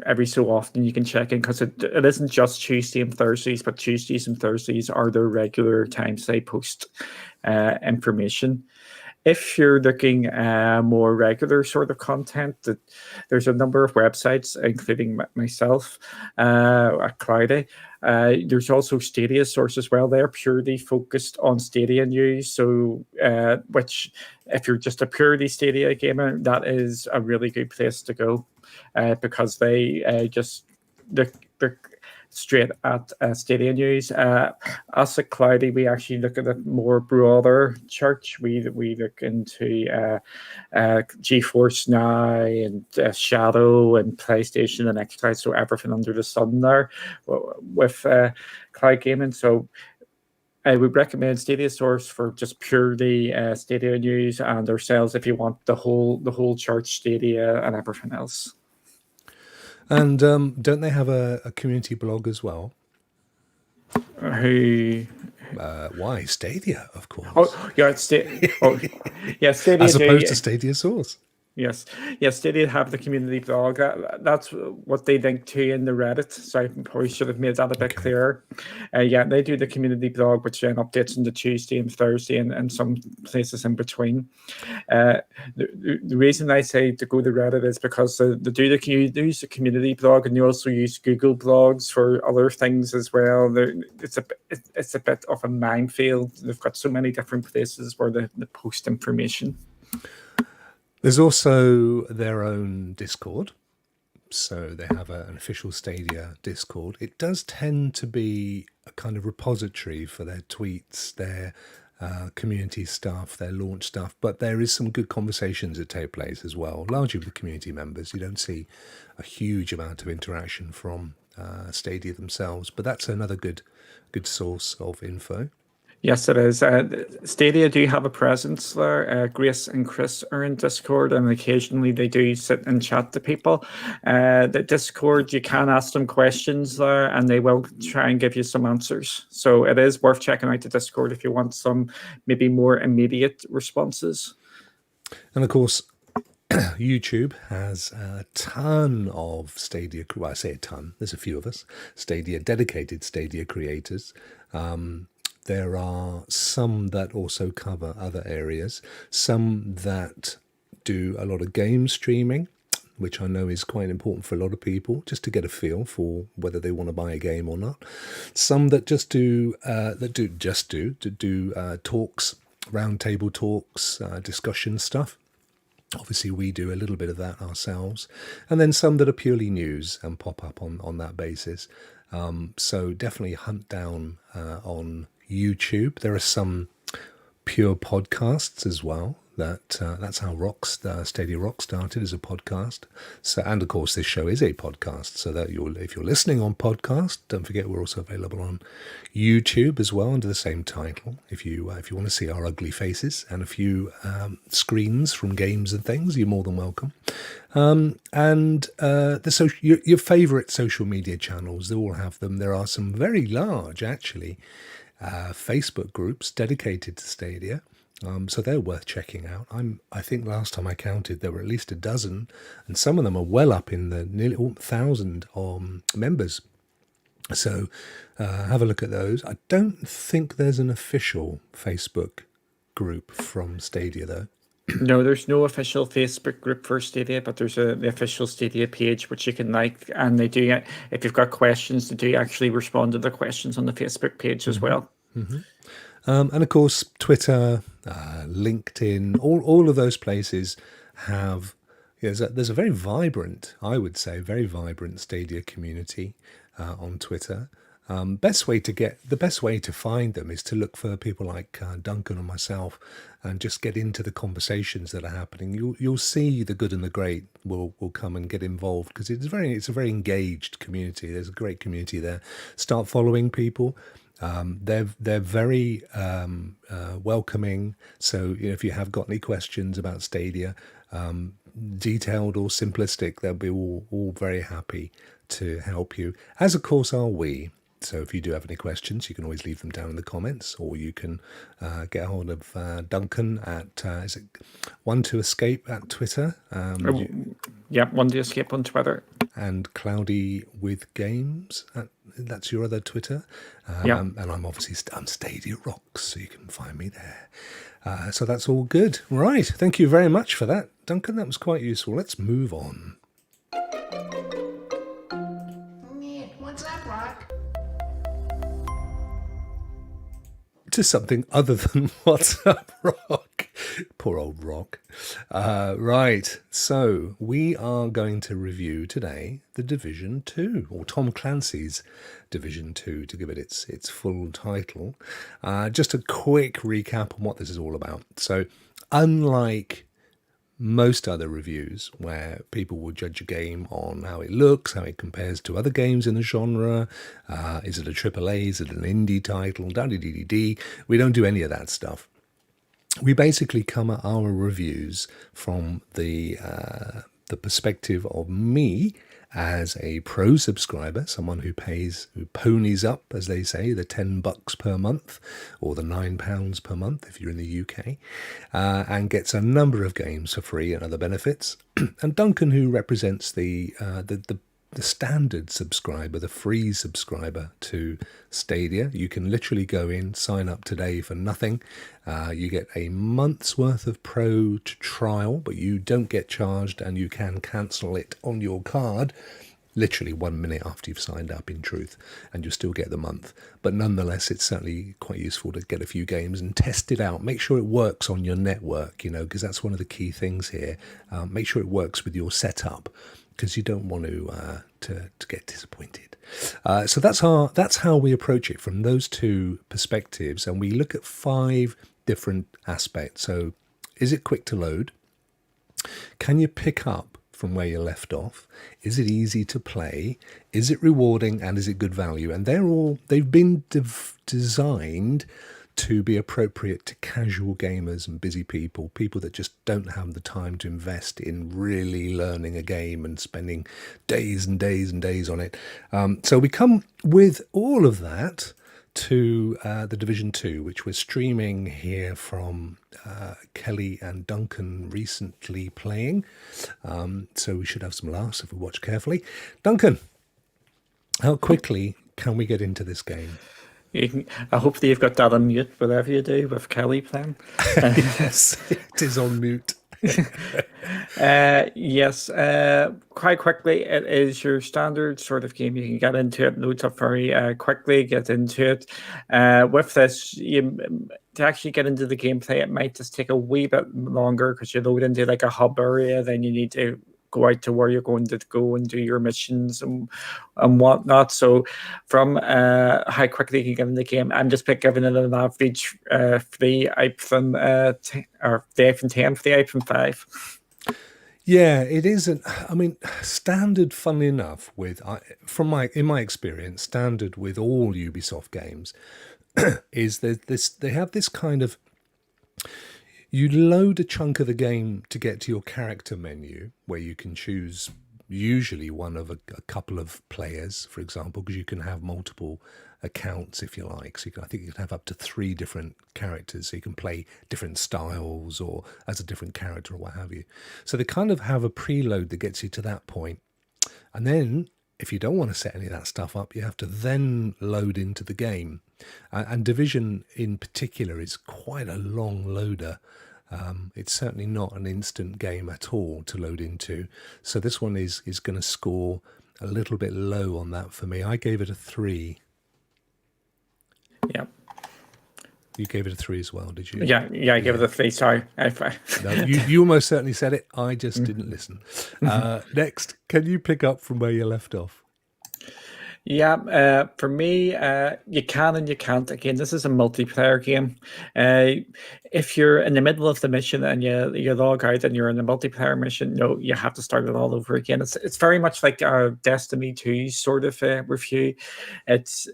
every so often. You can check in because it isn't just Tuesday and Thursdays, but Tuesdays and Thursdays are their regular times they post information. If you're looking more regular sort of content, there's a number of websites, including myself at Cloudy. There's also Stadia source as well. They're purely focused on Stadia news. So, which if you're just a purely Stadia gamer, that is a really good place to go because they they're straight at Stadia news. Us at Cloudy, we actually look at a more broader church. We look into GeForce Now and Shadow and PlayStation and Xbox, so everything under the sun there with cloud gaming. So I would recommend Stadia Source for just purely Stadia news, and ourselves if you want the whole church Stadia and everything else. And don't they have a community blog as well? Who? Why Stadia, of course. Oh, yeah, it's Stadia. Oh, yeah, Stadia. As opposed to Stadia Source. Yes, Stadia have the community blog. That's what they link to in the Reddit. So I probably should have made that a bit clearer. Yeah, they do the community blog, which then updates on the Tuesday and Thursday and some places in between. The reason I say to go to Reddit is because they use the community blog, and you also use Google blogs for other things as well. It's a bit of a minefield. They've got so many different places where they post information. There's also their own Discord. So they have an official Stadia Discord. It does tend to be a kind of repository for their tweets, their community stuff, their launch stuff. But there is some good conversations that take place as well, largely with community members. You don't see a huge amount of interaction from Stadia themselves, but that's another good source of info. Yes, it is. Stadia do have a presence there. Grace and Chris are in Discord, and occasionally they do sit and chat to people. The Discord, you can ask them questions there, and they will try and give you some answers. So it is worth checking out the Discord if you want some maybe more immediate responses. And of course, YouTube has a ton of Stadia. Well, I say a ton. There's a few of us. Dedicated Stadia creators. There are some that also cover other areas, some that do a lot of game streaming, which I know is quite important for a lot of people, just to get a feel for whether they want to buy a game or not. Some that just do talks, roundtable talks, discussion stuff. Obviously, we do a little bit of that ourselves. And then some that are purely news and pop up on that basis. So definitely hunt down on YouTube. There are some pure podcasts as well. That's how Stadia Rokk started, as a podcast. So, and of course, this show is a podcast. So that if you're listening on podcast, don't forget we're also available on YouTube as well under the same title. If you want to see our ugly faces and a few screens from games and things, you're more than welcome. And your favourite social media channels, they all have them. There are some very large, actually, Facebook groups dedicated to Stadia. So they're worth checking out. I think last time I counted, there were at least a dozen, and some of them are well up in the nearly 1,000 members. So have a look at those. I don't think there's an official Facebook group from Stadia, though. No, there's no official Facebook group for Stadia, but there's the official Stadia page which you can like, and they do. If you've got questions, they do actually respond to the questions on the Facebook page as well. Mm-hmm. And of course, Twitter, LinkedIn, all of those places have. There's a very vibrant, I would say, very vibrant Stadia community on Twitter. The best way to find them is to look for people like Duncan or myself, and just get into the conversations that are happening. You'll see the good and the great will come and get involved, because it's a very engaged community. There's a great community there. Start following people. They're very welcoming. So if you have got any questions about Stadia, detailed or simplistic, they'll be all very happy to help you, as of course are we. So if you do have any questions, you can always leave them down in the comments, or you can get a hold of Duncan at is it One to Escape at Twitter, Yeah, One to Escape on Twitter. and Cloudy with Games. That's your other Twitter. Yeah. And I'm obviously I'm Stadia Rokks, so you can find me there. So that's all good. Right. Thank you very much for that, Duncan. That was quite useful. Let's move on What's up, Rock? to something other than What's Up, Rock. Poor old Rock. Right, so we are going to review today the Division 2, or Tom Clancy's Division 2, to give it its full title. Just a quick recap on what this is all about. So, unlike most other reviews where people will judge a game on how it looks, how it compares to other games in the genre, is it a AAA, is it an indie title, da-dee-dee-dee-dee. We don't do any of that stuff. We basically come at our reviews from the perspective of me as a pro subscriber, someone who ponies up, as they say, the $10 per month, or the £9 per month if you're in the UK, and gets a number of games for free and other benefits. And Duncan, who represents the standard subscriber, the free subscriber to Stadia. You can literally go in, sign up today for nothing. You get a month's worth of pro trial, but you don't get charged, and you can cancel it on your card literally 1 minute after you've signed up, in truth, and you'll still get the month. But nonetheless, it's certainly quite useful to get a few games and test it out. Make sure it works on your network, because that's one of the key things here. Make sure it works with your setup, because you don't want to get disappointed. So that's how we approach it, from those two perspectives, and we look at 5 different aspects. So, is it quick to load? Can you pick up from where you left off? Is it easy to play? Is it rewarding? And is it good value? And they've been designed to be appropriate to casual gamers and busy people that just don't have the time to invest in really learning a game and spending days and days and days on it. So we come with all of that to the Division 2, which we're streaming here from Kelly and Duncan recently playing. So we should have some laughs if we watch carefully. Duncan, how quickly can we get into this game? I hope that you've got that on mute, whatever you do with Kelly playing. Yes, it is on mute. Yes, quite quickly, it is your standard sort of game. You can get into it, loads up very quickly, get into it. With this, to actually get into the gameplay, it might just take a wee bit longer, because you load into like a hub area, then you need to go out to where you're going to go and do your missions and whatnot. So from how quickly you can get in the game, I'm just giving it an average for the iPhone 10, or the iPhone 10 for the iPhone 5. Yeah, it isn't. I mean, standard, funnily enough, in my experience, standard with all Ubisoft games is they have this kind of, you load a chunk of the game to get to your character menu, where you can choose usually one of a couple of players, for example, because you can have multiple accounts if you like. So I think you can have up to 3 different characters, so you can play different styles or as a different character or what have you. So they kind of have a preload that gets you to that point. And then if you don't want to set any of that stuff up, you have to then load into the game. And Division in particular is quite a long loader. It's certainly not an instant game at all to load into. So this one is going to score a little bit low on that for me. I gave it a 3. Yeah. You gave it a 3 as well, did you? Yeah, I gave it a 3. Sorry. No, you almost certainly said it. I just didn't listen. Next, can you pick up from where you left off? Yeah, for me, you can and you can't. Again, this is a multiplayer game. If you're in the middle of the mission and you log out and you're in a multiplayer mission, no, you have to start it all over again. It's very much like our Destiny 2 sort of review. It's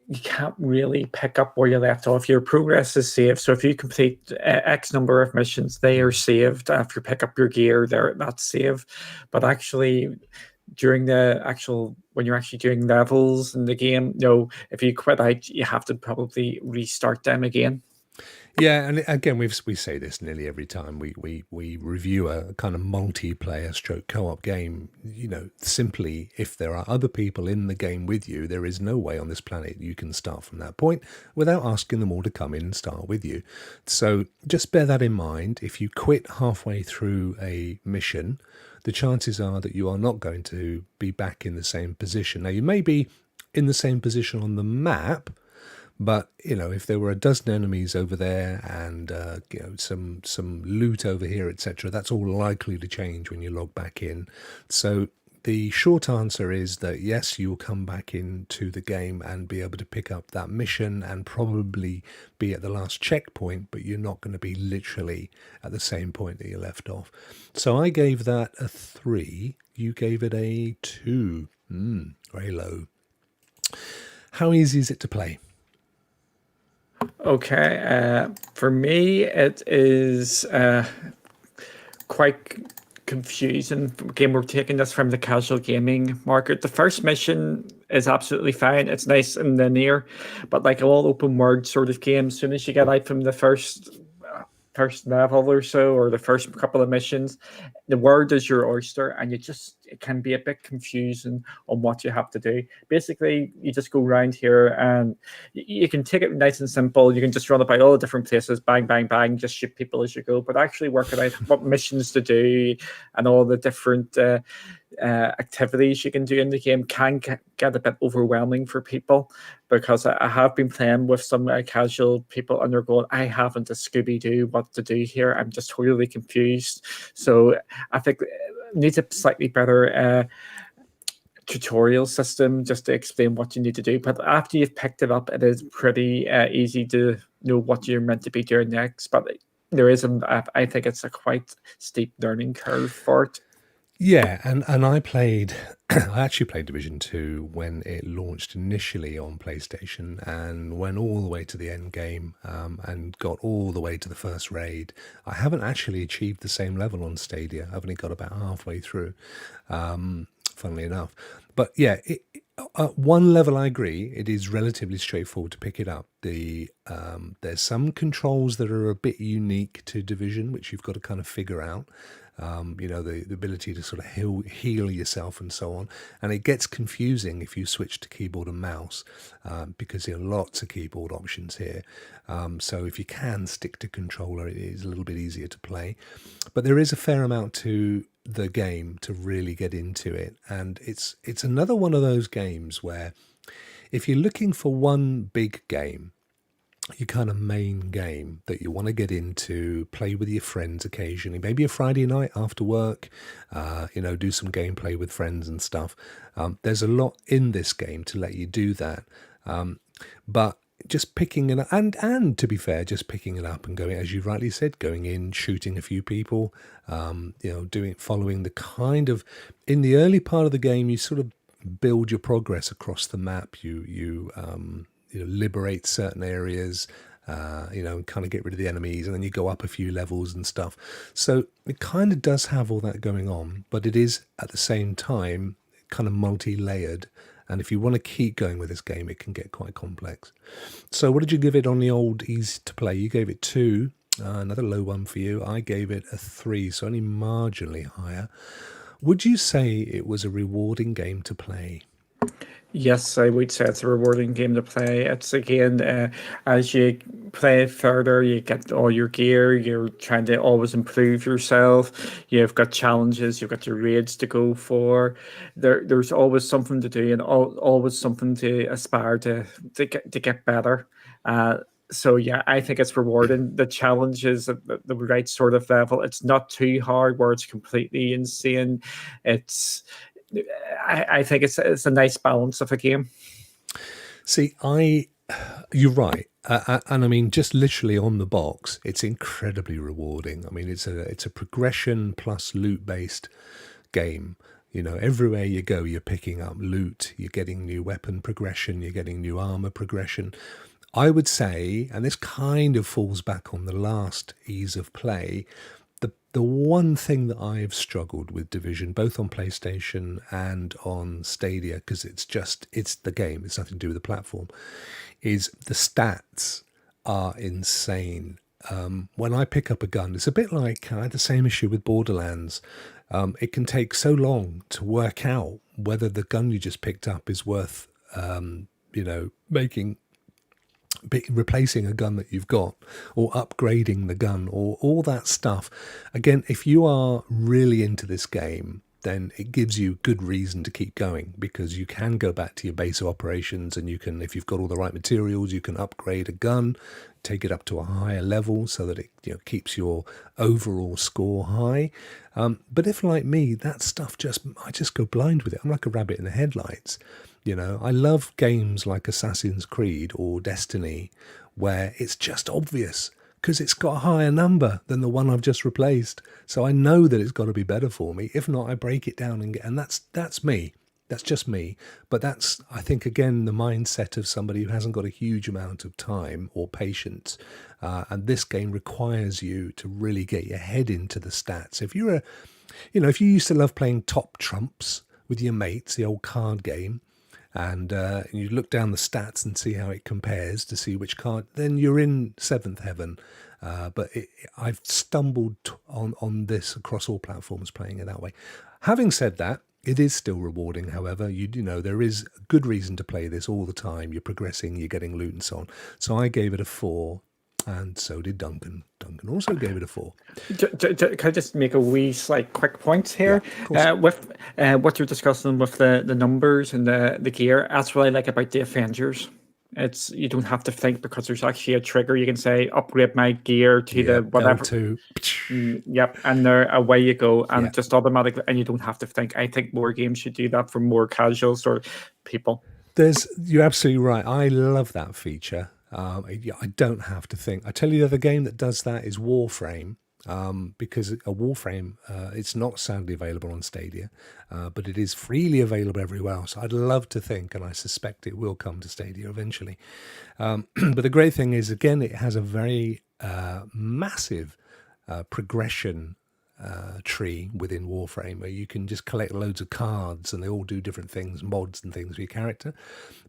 you can't really pick up where you left off. Your progress is saved. So if you complete X number of missions, they are saved. After you pick up your gear, that's saved. But actually, during when you're actually doing levels in the game, no, if you quit out, you have to probably restart them again. Yeah, and again, we say this nearly every time we review a kind of multiplayer stroke co-op game. Simply, if there are other people in the game with you, there is no way on this planet you can start from that point without asking them all to come in and start with you. So just bear that in mind. If you quit halfway through a mission, the chances are that you are not going to be back in the same position. Now, you may be in the same position on the map, but if there were a dozen enemies over there and some loot over here, etc., that's all likely to change when you log back in. So the short answer is that yes, you will come back into the game and be able to pick up that mission and probably be at the last checkpoint, but you're not going to be literally at the same point that you left off. So I gave that a 3. You gave it a 2. Very low. How easy is it to play? Okay, for me, it is quite confusing. Again, we're taking this from the casual gaming market. The first mission is absolutely fine. It's nice and linear, but like all open world sort of games, as soon as you get out from the first level or so, or the first couple of missions, the world is your oyster, and it can be a bit confusing on what you have to do. Basically, you just go around here and you can take it nice and simple. You can just run about all the different places, bang, bang, bang, just shoot people as you go, but actually working out what missions to do and all the different activities you can do in the game can get a bit overwhelming for people, because I have been playing with some casual people and they're going, I haven't a Scooby-Doo what to do here. I'm just totally confused. So I think it needs a slightly better tutorial system just to explain what you need to do. But after you've picked it up, it is pretty easy to know what you're meant to be doing next. But there is, I think it's a quite steep learning curve for it. Yeah, and I actually played Division 2 when it launched initially on PlayStation and went all the way to the end game and got all the way to the first raid. I haven't actually achieved the same level on Stadia. I've only got about halfway through, funnily enough. But yeah, one level I agree, it is relatively straightforward to pick it up. There's some controls that are a bit unique to Division, which you've got to kind of figure out. The ability to sort of heal yourself and so on. And it gets confusing if you switch to keyboard and mouse because there are lots of keyboard options here. So if you can stick to controller, it is a little bit easier to play. But there is a fair amount to the game to really get into it. And it's another one of those games where if you're looking for one big game, your kind of main game that you want to get into, play with your friends occasionally, maybe a Friday night after work, do some gameplay with friends and stuff. There's a lot in this game to let you do that. But just picking it up, and to be fair, just picking it up and going, as you rightly said, going in, shooting a few people, following the kind of, in the early part of the game, you sort of build your progress across the map. You liberate certain areas, and kind of get rid of the enemies, and then you go up a few levels and stuff. So it kind of does have all that going on, but it is at the same time kind of multi-layered. And if you want to keep going with this game, it can get quite complex. So what did you give it on the old easy to play? You gave it 2, another low one for you. I gave it a 3, so only marginally higher. Would you say it was a rewarding game to play? Yes, I would say it's a rewarding game to play. It's again, as you play further, you get all your gear. You're trying to always improve yourself. You've got challenges. You've got your raids to go for. There's always something to do, and always something to aspire to get better. So yeah, I think it's rewarding. The challenge is at the right sort of level. It's not too hard where it's completely insane. It's I think it's a nice balance of a game. See, you're right, and I mean, just literally on the box, it's incredibly rewarding. I mean, it's a progression plus loot based game. You know, everywhere you go, you're picking up loot, you're getting new weapon progression, you're getting new armor progression. I would say, and this kind of falls back on the last ease of play, the one thing that I've struggled with Division, both on PlayStation and on Stadia, because it's the game, it's nothing to do with the platform, is the stats are insane. When I pick up a gun, it's a bit like I had the same issue with Borderlands. It can take so long to work out whether the gun you just picked up is worth, replacing a gun that you've got, or upgrading the gun, or all that stuff. Again, if you are really into this game, then it gives you good reason to keep going, because you can go back to your base of operations, and you can, if you've got all the right materials, you can upgrade a gun, take it up to a higher level so that it keeps your overall score high. But if, like me, that stuff I just go blind with it. I'm like a rabbit in the headlights. I love games like Assassin's Creed or Destiny, where it's just obvious because it's got a higher number than the one I've just replaced. So I know that it's got to be better for me. If not, I break it down and that's me. That's just me. But that's, I think, again, the mindset of somebody who hasn't got a huge amount of time or patience. And this game requires you to really get your head into the stats. If if you used to love playing Top Trumps with your mates, the old card game, and you look down the stats and see how it compares to see which card, then you're in seventh heaven. But I've stumbled on this across all platforms, playing it that way. Having said that, it is still rewarding, however. There is good reason to play this all the time. You're progressing, you're getting loot and so on. So I gave it a 4, and so did Duncan. Duncan also gave it a 4. Can I just make a wee quick point here? Yeah, of course. With what you're discussing with the numbers and the gear, that's what I like about the Avengers. You don't have to think, because there's actually a trigger. You can say upgrade my gear to the whatever. L2. Yep, and there away you go, and Yeah. just automatically, and you don't have to think. I think more games should do that for more casuals or people. You're absolutely right. I love that feature. I don't have to think. I tell you, the other game that does that is Warframe. Because a Warframe, it's not sadly available on Stadia, but it is freely available everywhere else. I'd love to think, and I suspect it will come to Stadia eventually. But the great thing is, again, it has a very massive progression tree within Warframe, where you can just collect loads of cards and they all do different things, mods and things for your character.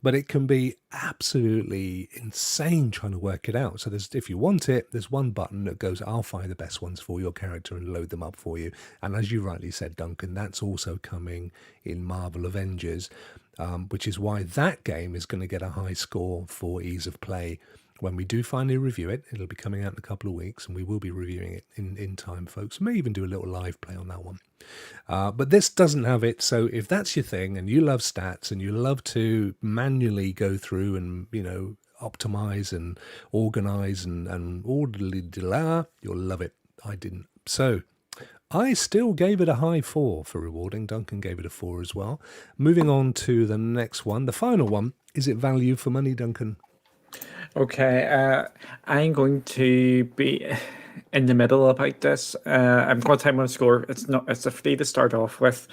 But it can be absolutely insane trying to work it out. So if you want it, there's one button that goes, I'll find the best ones for your character and load them up for you. And as you rightly said, Duncan, that's also coming in Marvel Avengers, which is why that game is going to get a high score for ease of play. When we do finally review it, it'll be coming out in a couple of weeks, and we will be reviewing it in time, folks. May even do a little live play on that one. But this doesn't have it, so if that's your thing, and you love stats, and you love to manually go through and, optimize and organize and orderly, you'll love it. I didn't. So I still gave it a high 4 for rewarding. Duncan gave it a 4 as well. Moving on to the next one, the final one. Is it value for money, Duncan? Okay, I'm going to be in the middle about this. I'm going to tell my score. It's a 3 to start off with.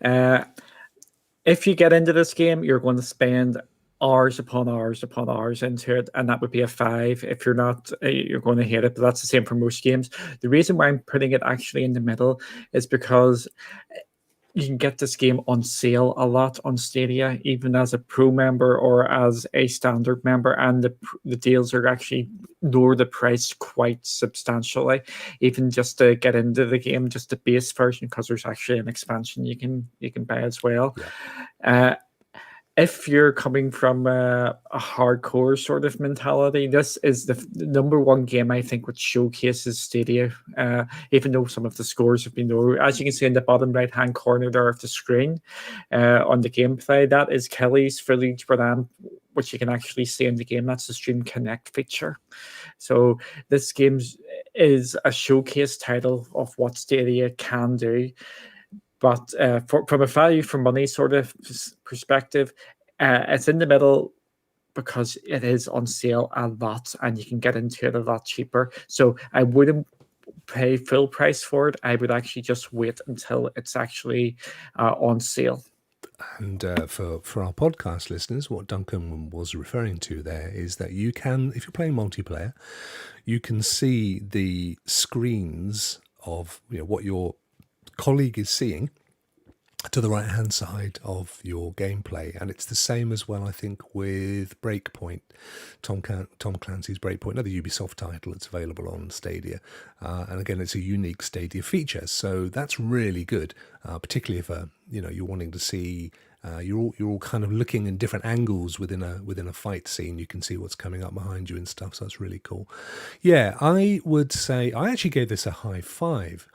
If you get into this game, you're going to spend hours upon hours upon hours into it, and that would be a 5. If you're not, you're going to hate it, but that's the same for most games. The reason why I'm putting it actually in the middle is because you can get this game on sale a lot on Stadia, even as a pro member or as a standard member, and the deals are actually lower the price quite substantially, even just to get into the game, just the base version, because there's actually an expansion you can buy as well. Yeah. if you're coming from a hardcore sort of mentality, this is the number one game I think which showcases Stadia. Even though some of the scores have been low, as you can see in the bottom right hand corner there of the screen, on the gameplay, that is Kelly's Village Brand, which you can actually see in the game. That's the Stream Connect feature. So this game is a showcase title of what Stadia can do. But from a value for money sort of perspective, it's in the middle because it is on sale a lot and you can get into it a lot cheaper. So I wouldn't pay full price for it. I would actually just wait until it's actually on sale. And for our podcast listeners, what Duncan was referring to there is that you can, if you're playing multiplayer, you can see the screens of what your colleague is seeing to the right hand side of your gameplay, and it's the same as well I think with Breakpoint, Tom Clancy's Breakpoint, another Ubisoft title that's available on Stadia, and again it's a unique Stadia feature, so that's really good, particularly if you're wanting to see you're all kind of looking in different angles within a fight scene. You can see what's coming up behind you and stuff, so that's really cool. Yeah, I would say I actually gave this a high five.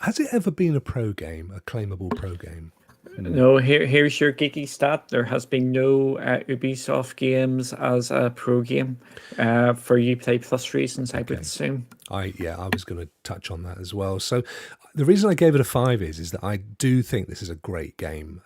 Has it ever been a pro game, a claimable pro game? No, here's your geeky stat. There has been no Ubisoft games as a pro game for Uplay Plus reasons, I would assume. I was going to touch on that as well. So the reason I gave it a 5 is that I do think this is a great game.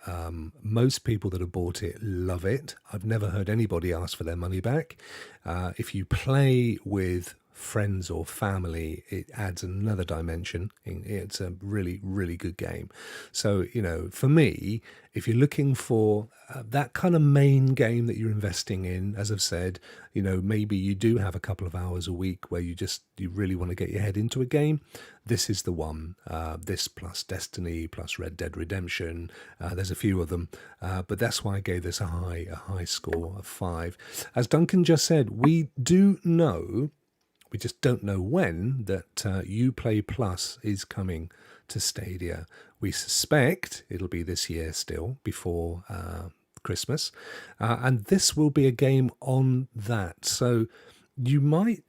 Most people that have bought it love it. I've never heard anybody ask for their money back. If you play with friends or family, it adds another dimension. It's a really, really good game. So, for me, if you're looking for that kind of main game that you're investing in, as I've said, maybe you do have a couple of hours a week where you really want to get your head into a game, this is the one. This plus Destiny plus Red Dead Redemption, there's a few of them, but that's why I gave this a high score of 5. As Duncan just said, we just don't know when that Uplay Plus is coming to Stadia. We suspect it'll be this year still, before Christmas. And this will be a game on that. So you might...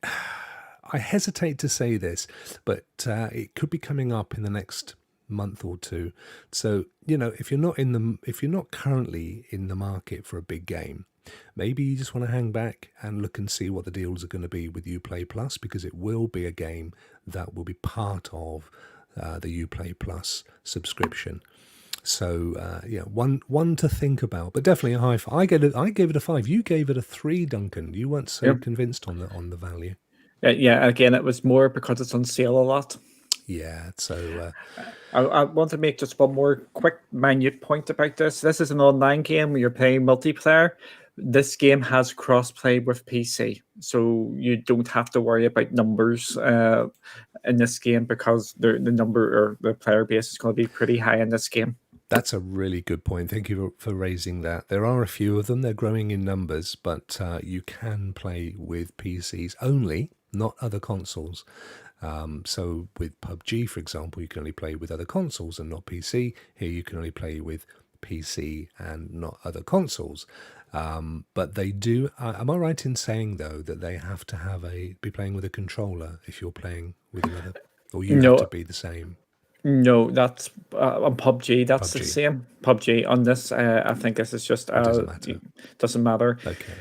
I hesitate to say this, but it could be coming up in the next month or two. So, if you're not currently in the market for a big game, maybe you just want to hang back and look and see what the deals are going to be with Uplay Plus, because it will be a game that will be part of the Uplay Plus subscription. So one to think about, but definitely a high 5. I gave it a 5. You gave it a 3, Duncan. You weren't so convinced on the value. Yeah, again, it was more because it's on sale a lot. Yeah, so I want to make just one more quick, minute point about this. This is an online game where you're playing multiplayer. This game has cross-play with PC, so you don't have to worry about numbers in this game, because the number or the player base is going to be pretty high in this game. That's a really good point. Thank you for raising that. There are a few of them. They're growing in numbers, but you can play with PCs only, not other consoles. So with PUBG, for example, you can only play with other consoles and not PC. Here you can only play with PC and not other consoles. But they do... am I right in saying, though, that they have to be playing with a controller if you're playing with another... Or you have to be the same? No, that's on PUBG. That's the same. PUBG on this. I think this is just... doesn't matter. Okay.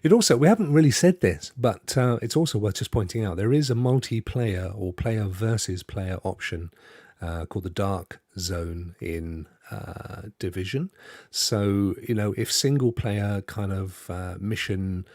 It also, we haven't really said this, but it's also worth just pointing out, there is a multiplayer or player versus player option called the Dark Zone in Division. So, if single player kind of mission,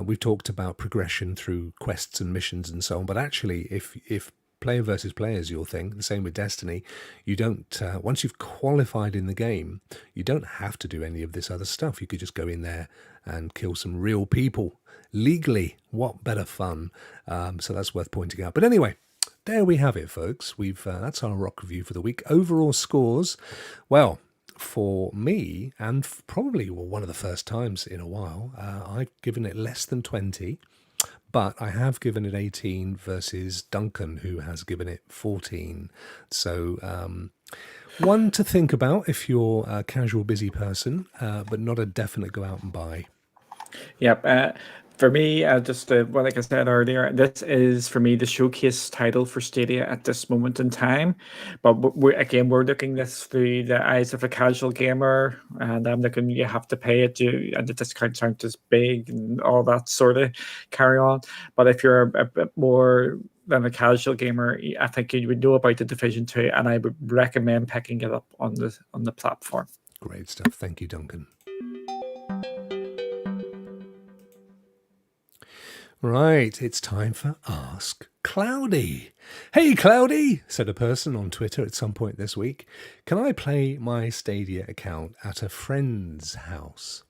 we've talked about progression through quests and missions and so on, but actually if player versus player is your thing, the same with Destiny, you don't, once you've qualified in the game, you don't have to do any of this other stuff. You could just go in there and kill some real people legally. What better fun? So that's worth pointing out. But anyway, there we have it, folks. That's our Rokk review for the week. Overall scores, well, for me, and probably one of the first times in a while, I've given it less than 20. but I have given it 18 versus Duncan, who has given it 14. So one to think about if you're a casual, busy person, but not a definite go out and buy. Yep. For me, just well, like I said earlier, this is for me the showcase title for Stadia at this moment in time. But we're looking this through the eyes of a casual gamer, and I'm looking. You have to pay it, and the discounts aren't as big, and all that sort of carry on. But if you're a bit more than a casual gamer, I think you would know about the Division 2, and I would recommend picking it up on the platform. Great stuff. Thank you, Duncan. Right, it's time for Ask Cloudy. Hey, Cloudy, said a person on Twitter at some point this week. Can I play my Stadia account at a friend's house?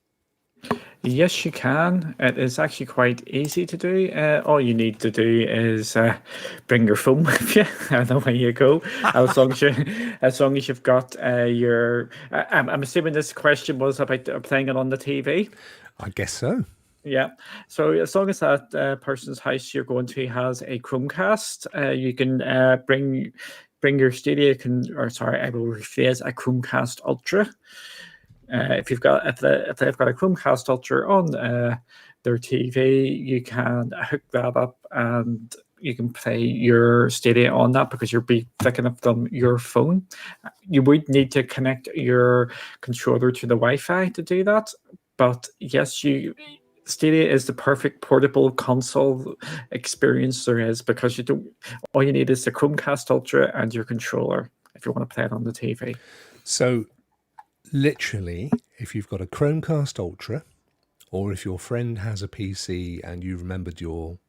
Yes, you can. It is actually quite easy to do. All you need to do is bring your phone with you, and away you go. As long as you've got your. I'm assuming this question was about playing it on the TV. I guess so. Yeah. So as long as that person's house you're going to has a Chromecast, you can bring your Stadia. I will rephrase, a Chromecast Ultra. If they've got a Chromecast Ultra on their TV, you can hook that up and you can play your Stadia on that because you'll be picking up from your phone. You would need to connect your controller to the Wi-Fi to do that, but yes, Stadia is the perfect portable console experience there is because all you need is the Chromecast Ultra and your controller if you want to play it on the TV. So literally, if you've got a Chromecast Ultra, or if your friend has a PC and you remembered your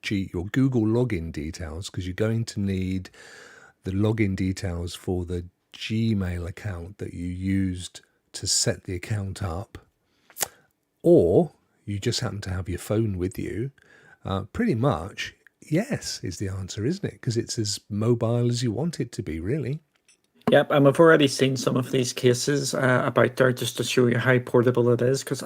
Google login details, because you're going to need the login details for the Gmail account that you used to set the account up, or you just happen to have your phone with you, pretty much, yes, is the answer, isn't it? Because it's as mobile as you want it to be, really. Yep, and I've already seen some of these cases about there just to show you how portable it is, because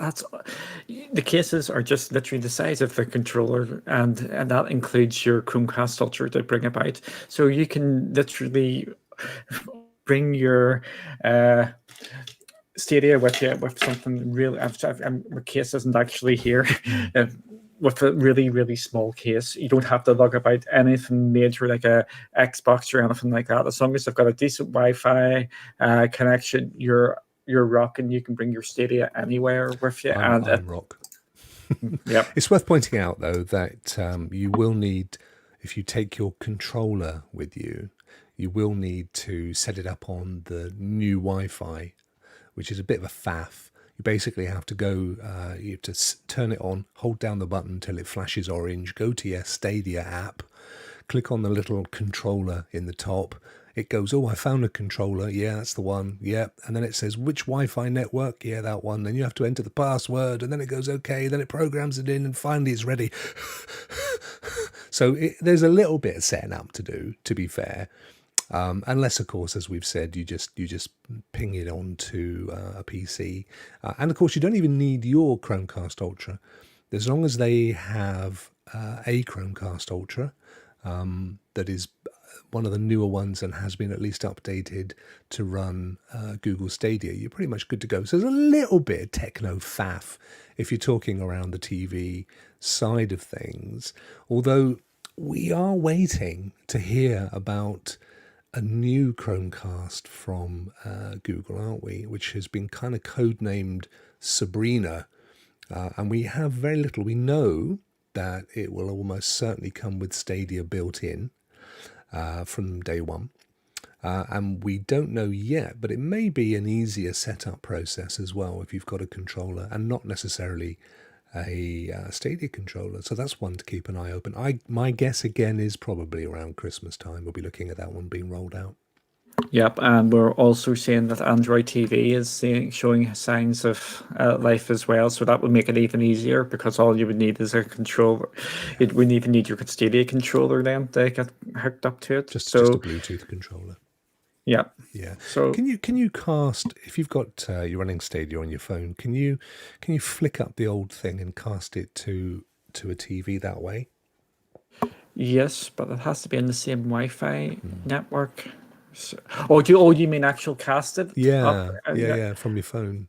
the cases are just literally the size of the controller, and that includes your Chromecast Ultra to bring about. So you can literally bring your Stadia with you with something real. My case isn't actually here. With a really, really small case, you don't have to lug about anything major like a Xbox or anything like that. As long as they've got a decent Wi-Fi connection, you're rocking. You can bring your Stadia anywhere with you. I'm Rokk. Yep. It's worth pointing out, though, that you will need, if you take your controller with you, you will need to set it up on the new Wi-Fi, which is a bit of a faff. You basically have to go, you have to turn it on, hold down the button until it flashes orange, go to your Stadia app, click on the little controller in the top. It goes, oh, I found a controller. Yeah, that's the one. Yeah. And then it says, which Wi-Fi network? Yeah, that one. Then you have to enter the password, and then it goes, okay. Then it programs it in, and finally it's ready. So there's a little bit of setting up to do, to be fair. Unless, of course, as we've said, you just ping it onto a PC. And, of course, you don't even need your Chromecast Ultra. As long as they have a Chromecast Ultra that is one of the newer ones and has been at least updated to run Google Stadia, you're pretty much good to go. So there's a little bit of techno faff if you're talking around the TV side of things. Although we are waiting to hear about a new Chromecast from Google, aren't we? Which has been kind of codenamed Sabrina. And we have very little. We know that it will almost certainly come with Stadia built in from day one. And we don't know yet, but it may be an easier setup process as well if you've got a controller and not necessarily a Stadia controller. So that's one to keep an eye open. My guess again is probably around Christmas time we'll be looking at that one being rolled out. Yep, and we're also seeing that Android TV is showing signs of life as well, so that would make it even easier because all you would need is a controller. It wouldn't even need your Stadia controller then to get hooked up to it. Just a Bluetooth controller. Yeah. Yeah. So can you cast, if you've got you're running Stadia on your phone, can you flick up the old thing and cast it to a TV that way? Yes, but it has to be in the same Wi-Fi Hmm. network. You mean actual casted up? Yeah, from your phone.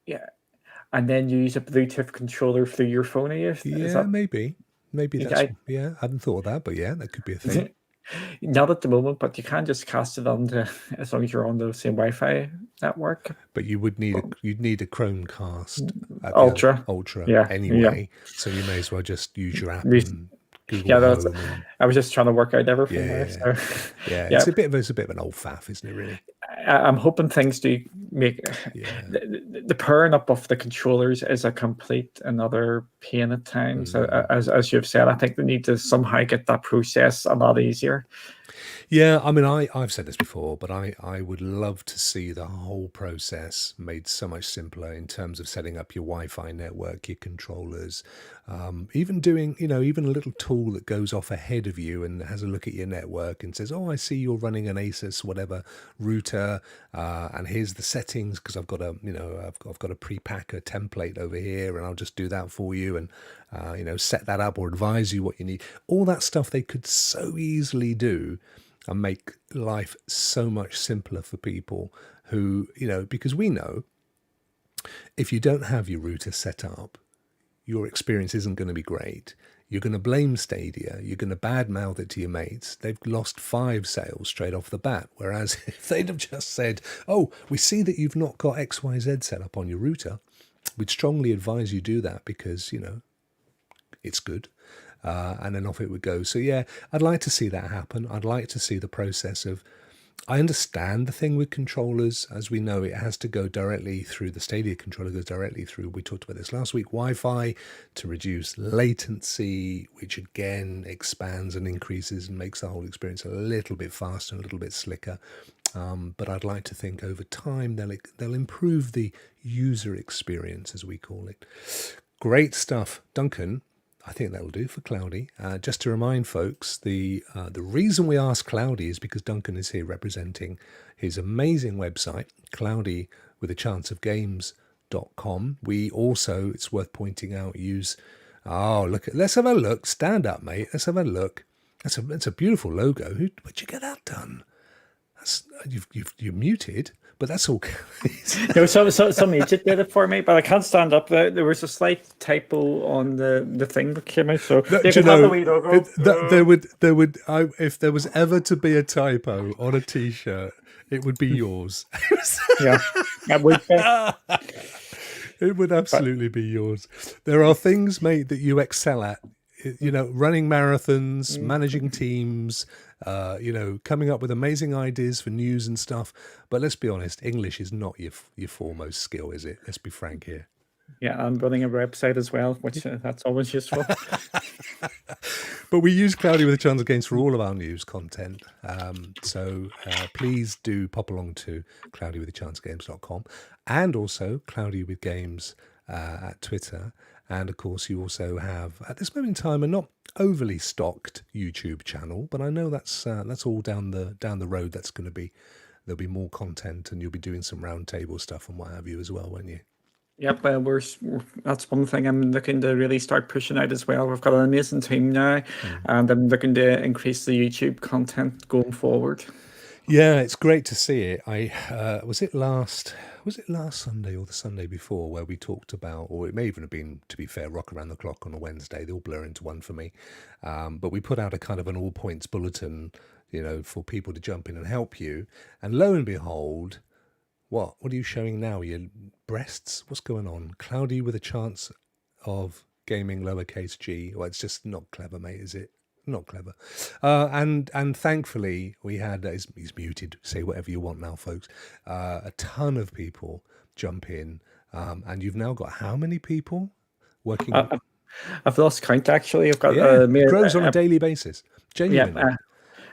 Yeah, and then you use a Bluetooth controller through your phone. Is Yeah, that? maybe that's I, I hadn't thought of that, but yeah, that could be a thing. Not at the moment, but you can just cast it onto as long as you're on the same Wi-Fi network. But you'd need a Chromecast at the other Ultra. Ultra Yeah, yeah. anyway, so you may as well just use your app We- and Google Yeah, that's. Home and I was just trying to work out everything yeah, there. yeah, So, yeah. yeah, It's a bit of an old faff, isn't it? Really? I'm hoping things do make Yeah. the pairing up of the controllers is a complete another pain at times. As you've said, I think they need to somehow get that process a lot easier. Yeah, I mean, I've said this before, but I would love to see the whole process made so much simpler in terms of setting up your Wi-Fi network, your controllers, even doing, even a little tool that goes off ahead of you and has a look at your network and says, oh, I see you're running an Asus whatever router, and here's the settings because I've got I've got a pre-packer template over here, and I'll just do that for you and set that up or advise you what you need. All that stuff they could so easily do and make life so much simpler for people who, because we know if you don't have your router set up, your experience isn't going to be great. You're going to blame Stadia. You're going to badmouth it to your mates. They've lost 5 sales straight off the bat. Whereas if they'd have just said, oh, we see that you've not got XYZ set up on your router, we'd strongly advise you do that because, it's good. And then off it would go. So yeah, I'd like to see that happen. I'd like to see the process of. I understand the thing with controllers, as we know, it has to go directly through the Stadia controller. Goes directly through. We talked about this last week. Wi-Fi to reduce latency, which again expands and increases and makes the whole experience a little bit faster, and a little bit slicker. But I'd like to think over time they'll improve the user experience, as we call it. Great stuff, Duncan. I think that'll do for Cloudy. Just to remind folks, the reason we asked Cloudy is because Duncan is here representing his amazing website, cloudywithachanceofgames.com. We also, it's worth pointing out, use. Let's have a look. Stand up, mate. Let's have a look. That's a beautiful logo. Where'd you get that done? You're muted, but that's all. No, some agent did it for me, but I can't stand up. There was a slight typo on the thing that came out, so they can have the wee logo. If there was ever to be a typo on a T-shirt, it would be yours. Yeah, that would be. It would absolutely be yours. There are things, mate, that you excel at. Running marathons, managing teams, coming up with amazing ideas for news and stuff. But let's be honest, English is not your foremost skill, is it? Let's be frank here. Yeah, I'm running a website as well, which that's always useful. But we use Cloudy with a Chance of Games for all of our news content. So please do pop along to cloudywithachanceofgames.com and also Cloudy with Games at Twitter. And of course, you also have, at this moment in time, a not overly stocked YouTube channel, but I know that's all down the road. There'll be more content, and you'll be doing some roundtable stuff and what have you as well, won't you? Yep, that's one thing I'm looking to really start pushing out as well. We've got an amazing team now, and I'm looking to increase the YouTube content going forward. Yeah, it's great to see it. Was it last Sunday or the Sunday before where we talked about, or it may even have been, to be fair, Rock Around the Clock on a Wednesday. They all blur into one for me. But we put out a kind of an all points bulletin, for people to jump in and help you. And lo and behold, what are you showing now? Your breasts? What's going on? Cloudy with a Chance of Gaming, lowercase g. Well, it's just not clever, mate, is it? Not clever. And thankfully we had, he's muted, say whatever you want now, folks, a ton of people jump in, and you've now got how many people working? I've lost count, actually. I've got it grows on a daily basis, genuinely. Yeah,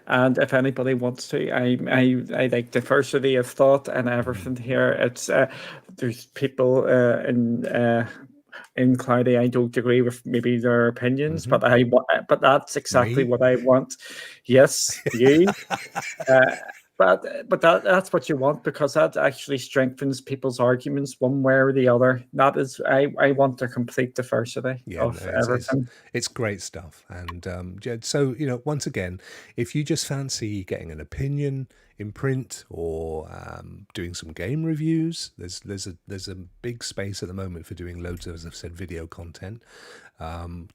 and if anybody wants to, I like diversity of thought and everything here. It's there's people in Cloudy, I don't agree with maybe their opinions, but that's exactly Me? what I want. Yes, you. But that's what you want, because that actually strengthens people's arguments one way or the other. That is, I want a complete diversity of everything. It's great stuff. And so, once again, if you just fancy getting an opinion in print or doing some game reviews, there's a big space at the moment for doing loads of, as I've said, video content.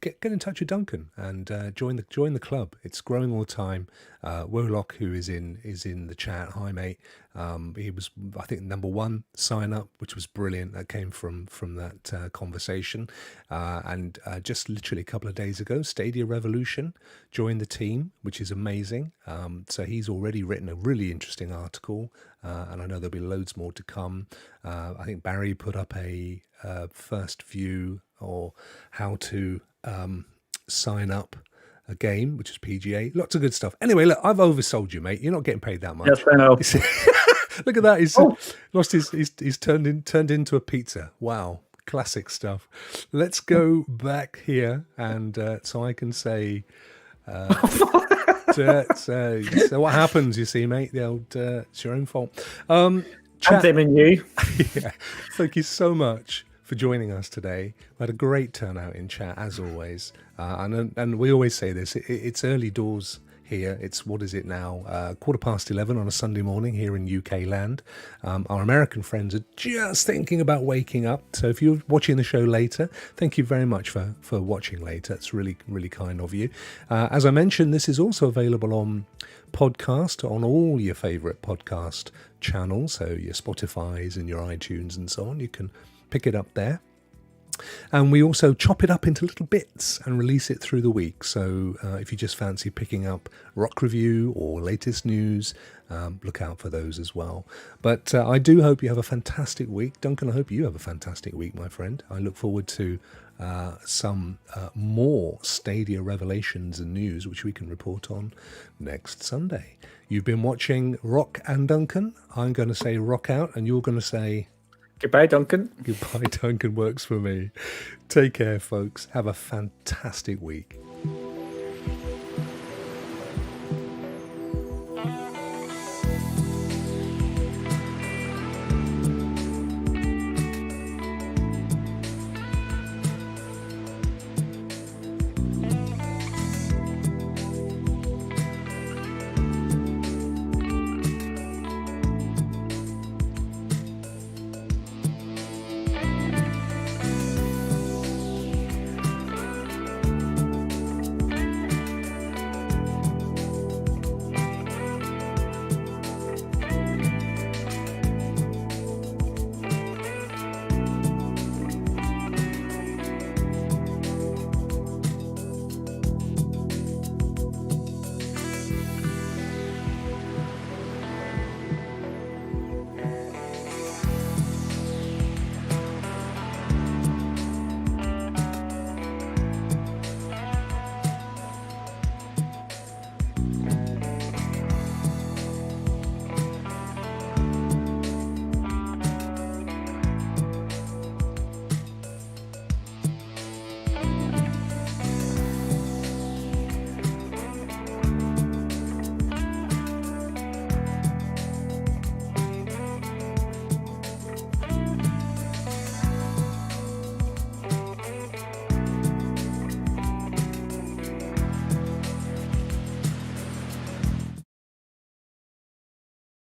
Get in touch with Duncan and join the club. It's growing all the time. Rokks, who is in the chat, hi mate. He was, I think, number one sign up, which was brilliant. That came from that conversation. And just literally a couple of days ago, Stadia Revolution joined the team, which is amazing. So he's already written a really interesting article, and I know there'll be loads more to come. I think Barry put up a first view or how to sign up a game, which is PGA. Lots of good stuff. Anyway, look, I've oversold you, mate. You're not getting paid that much. Yes, I know. Look at that. He's lost his. He's turned into a pizza. Wow, classic stuff. Let's go back here, and so I can say. So what happens? You see, mate. The old. It's your own fault. I'm blaming you. Yeah. Thank you so much for joining us today. We had a great turnout in chat, as always. And we always say this, it's early doors here. It's, what is it now? 11:15 on a Sunday morning here in UK land. Our American friends are just thinking about waking up. So if you're watching the show later, thank you very much for watching later. It's really, really kind of you. As I mentioned, this is also available on podcast on all your favorite podcast channels. So your Spotify's and your iTunes and so on. You can pick it up there. And we also chop it up into little bits and release it through the week. So if you just fancy picking up Rokk Review or latest news, look out for those as well. But I do hope you have a fantastic week. Duncan, I hope you have a fantastic week, my friend. I look forward to some more Stadia revelations and news, which we can report on next Sunday. You've been watching Rokk and Duncan. I'm going to say Rokk out, and you're going to say... Goodbye, Duncan. Goodbye, Duncan works for me. Take care, folks. Have a fantastic week.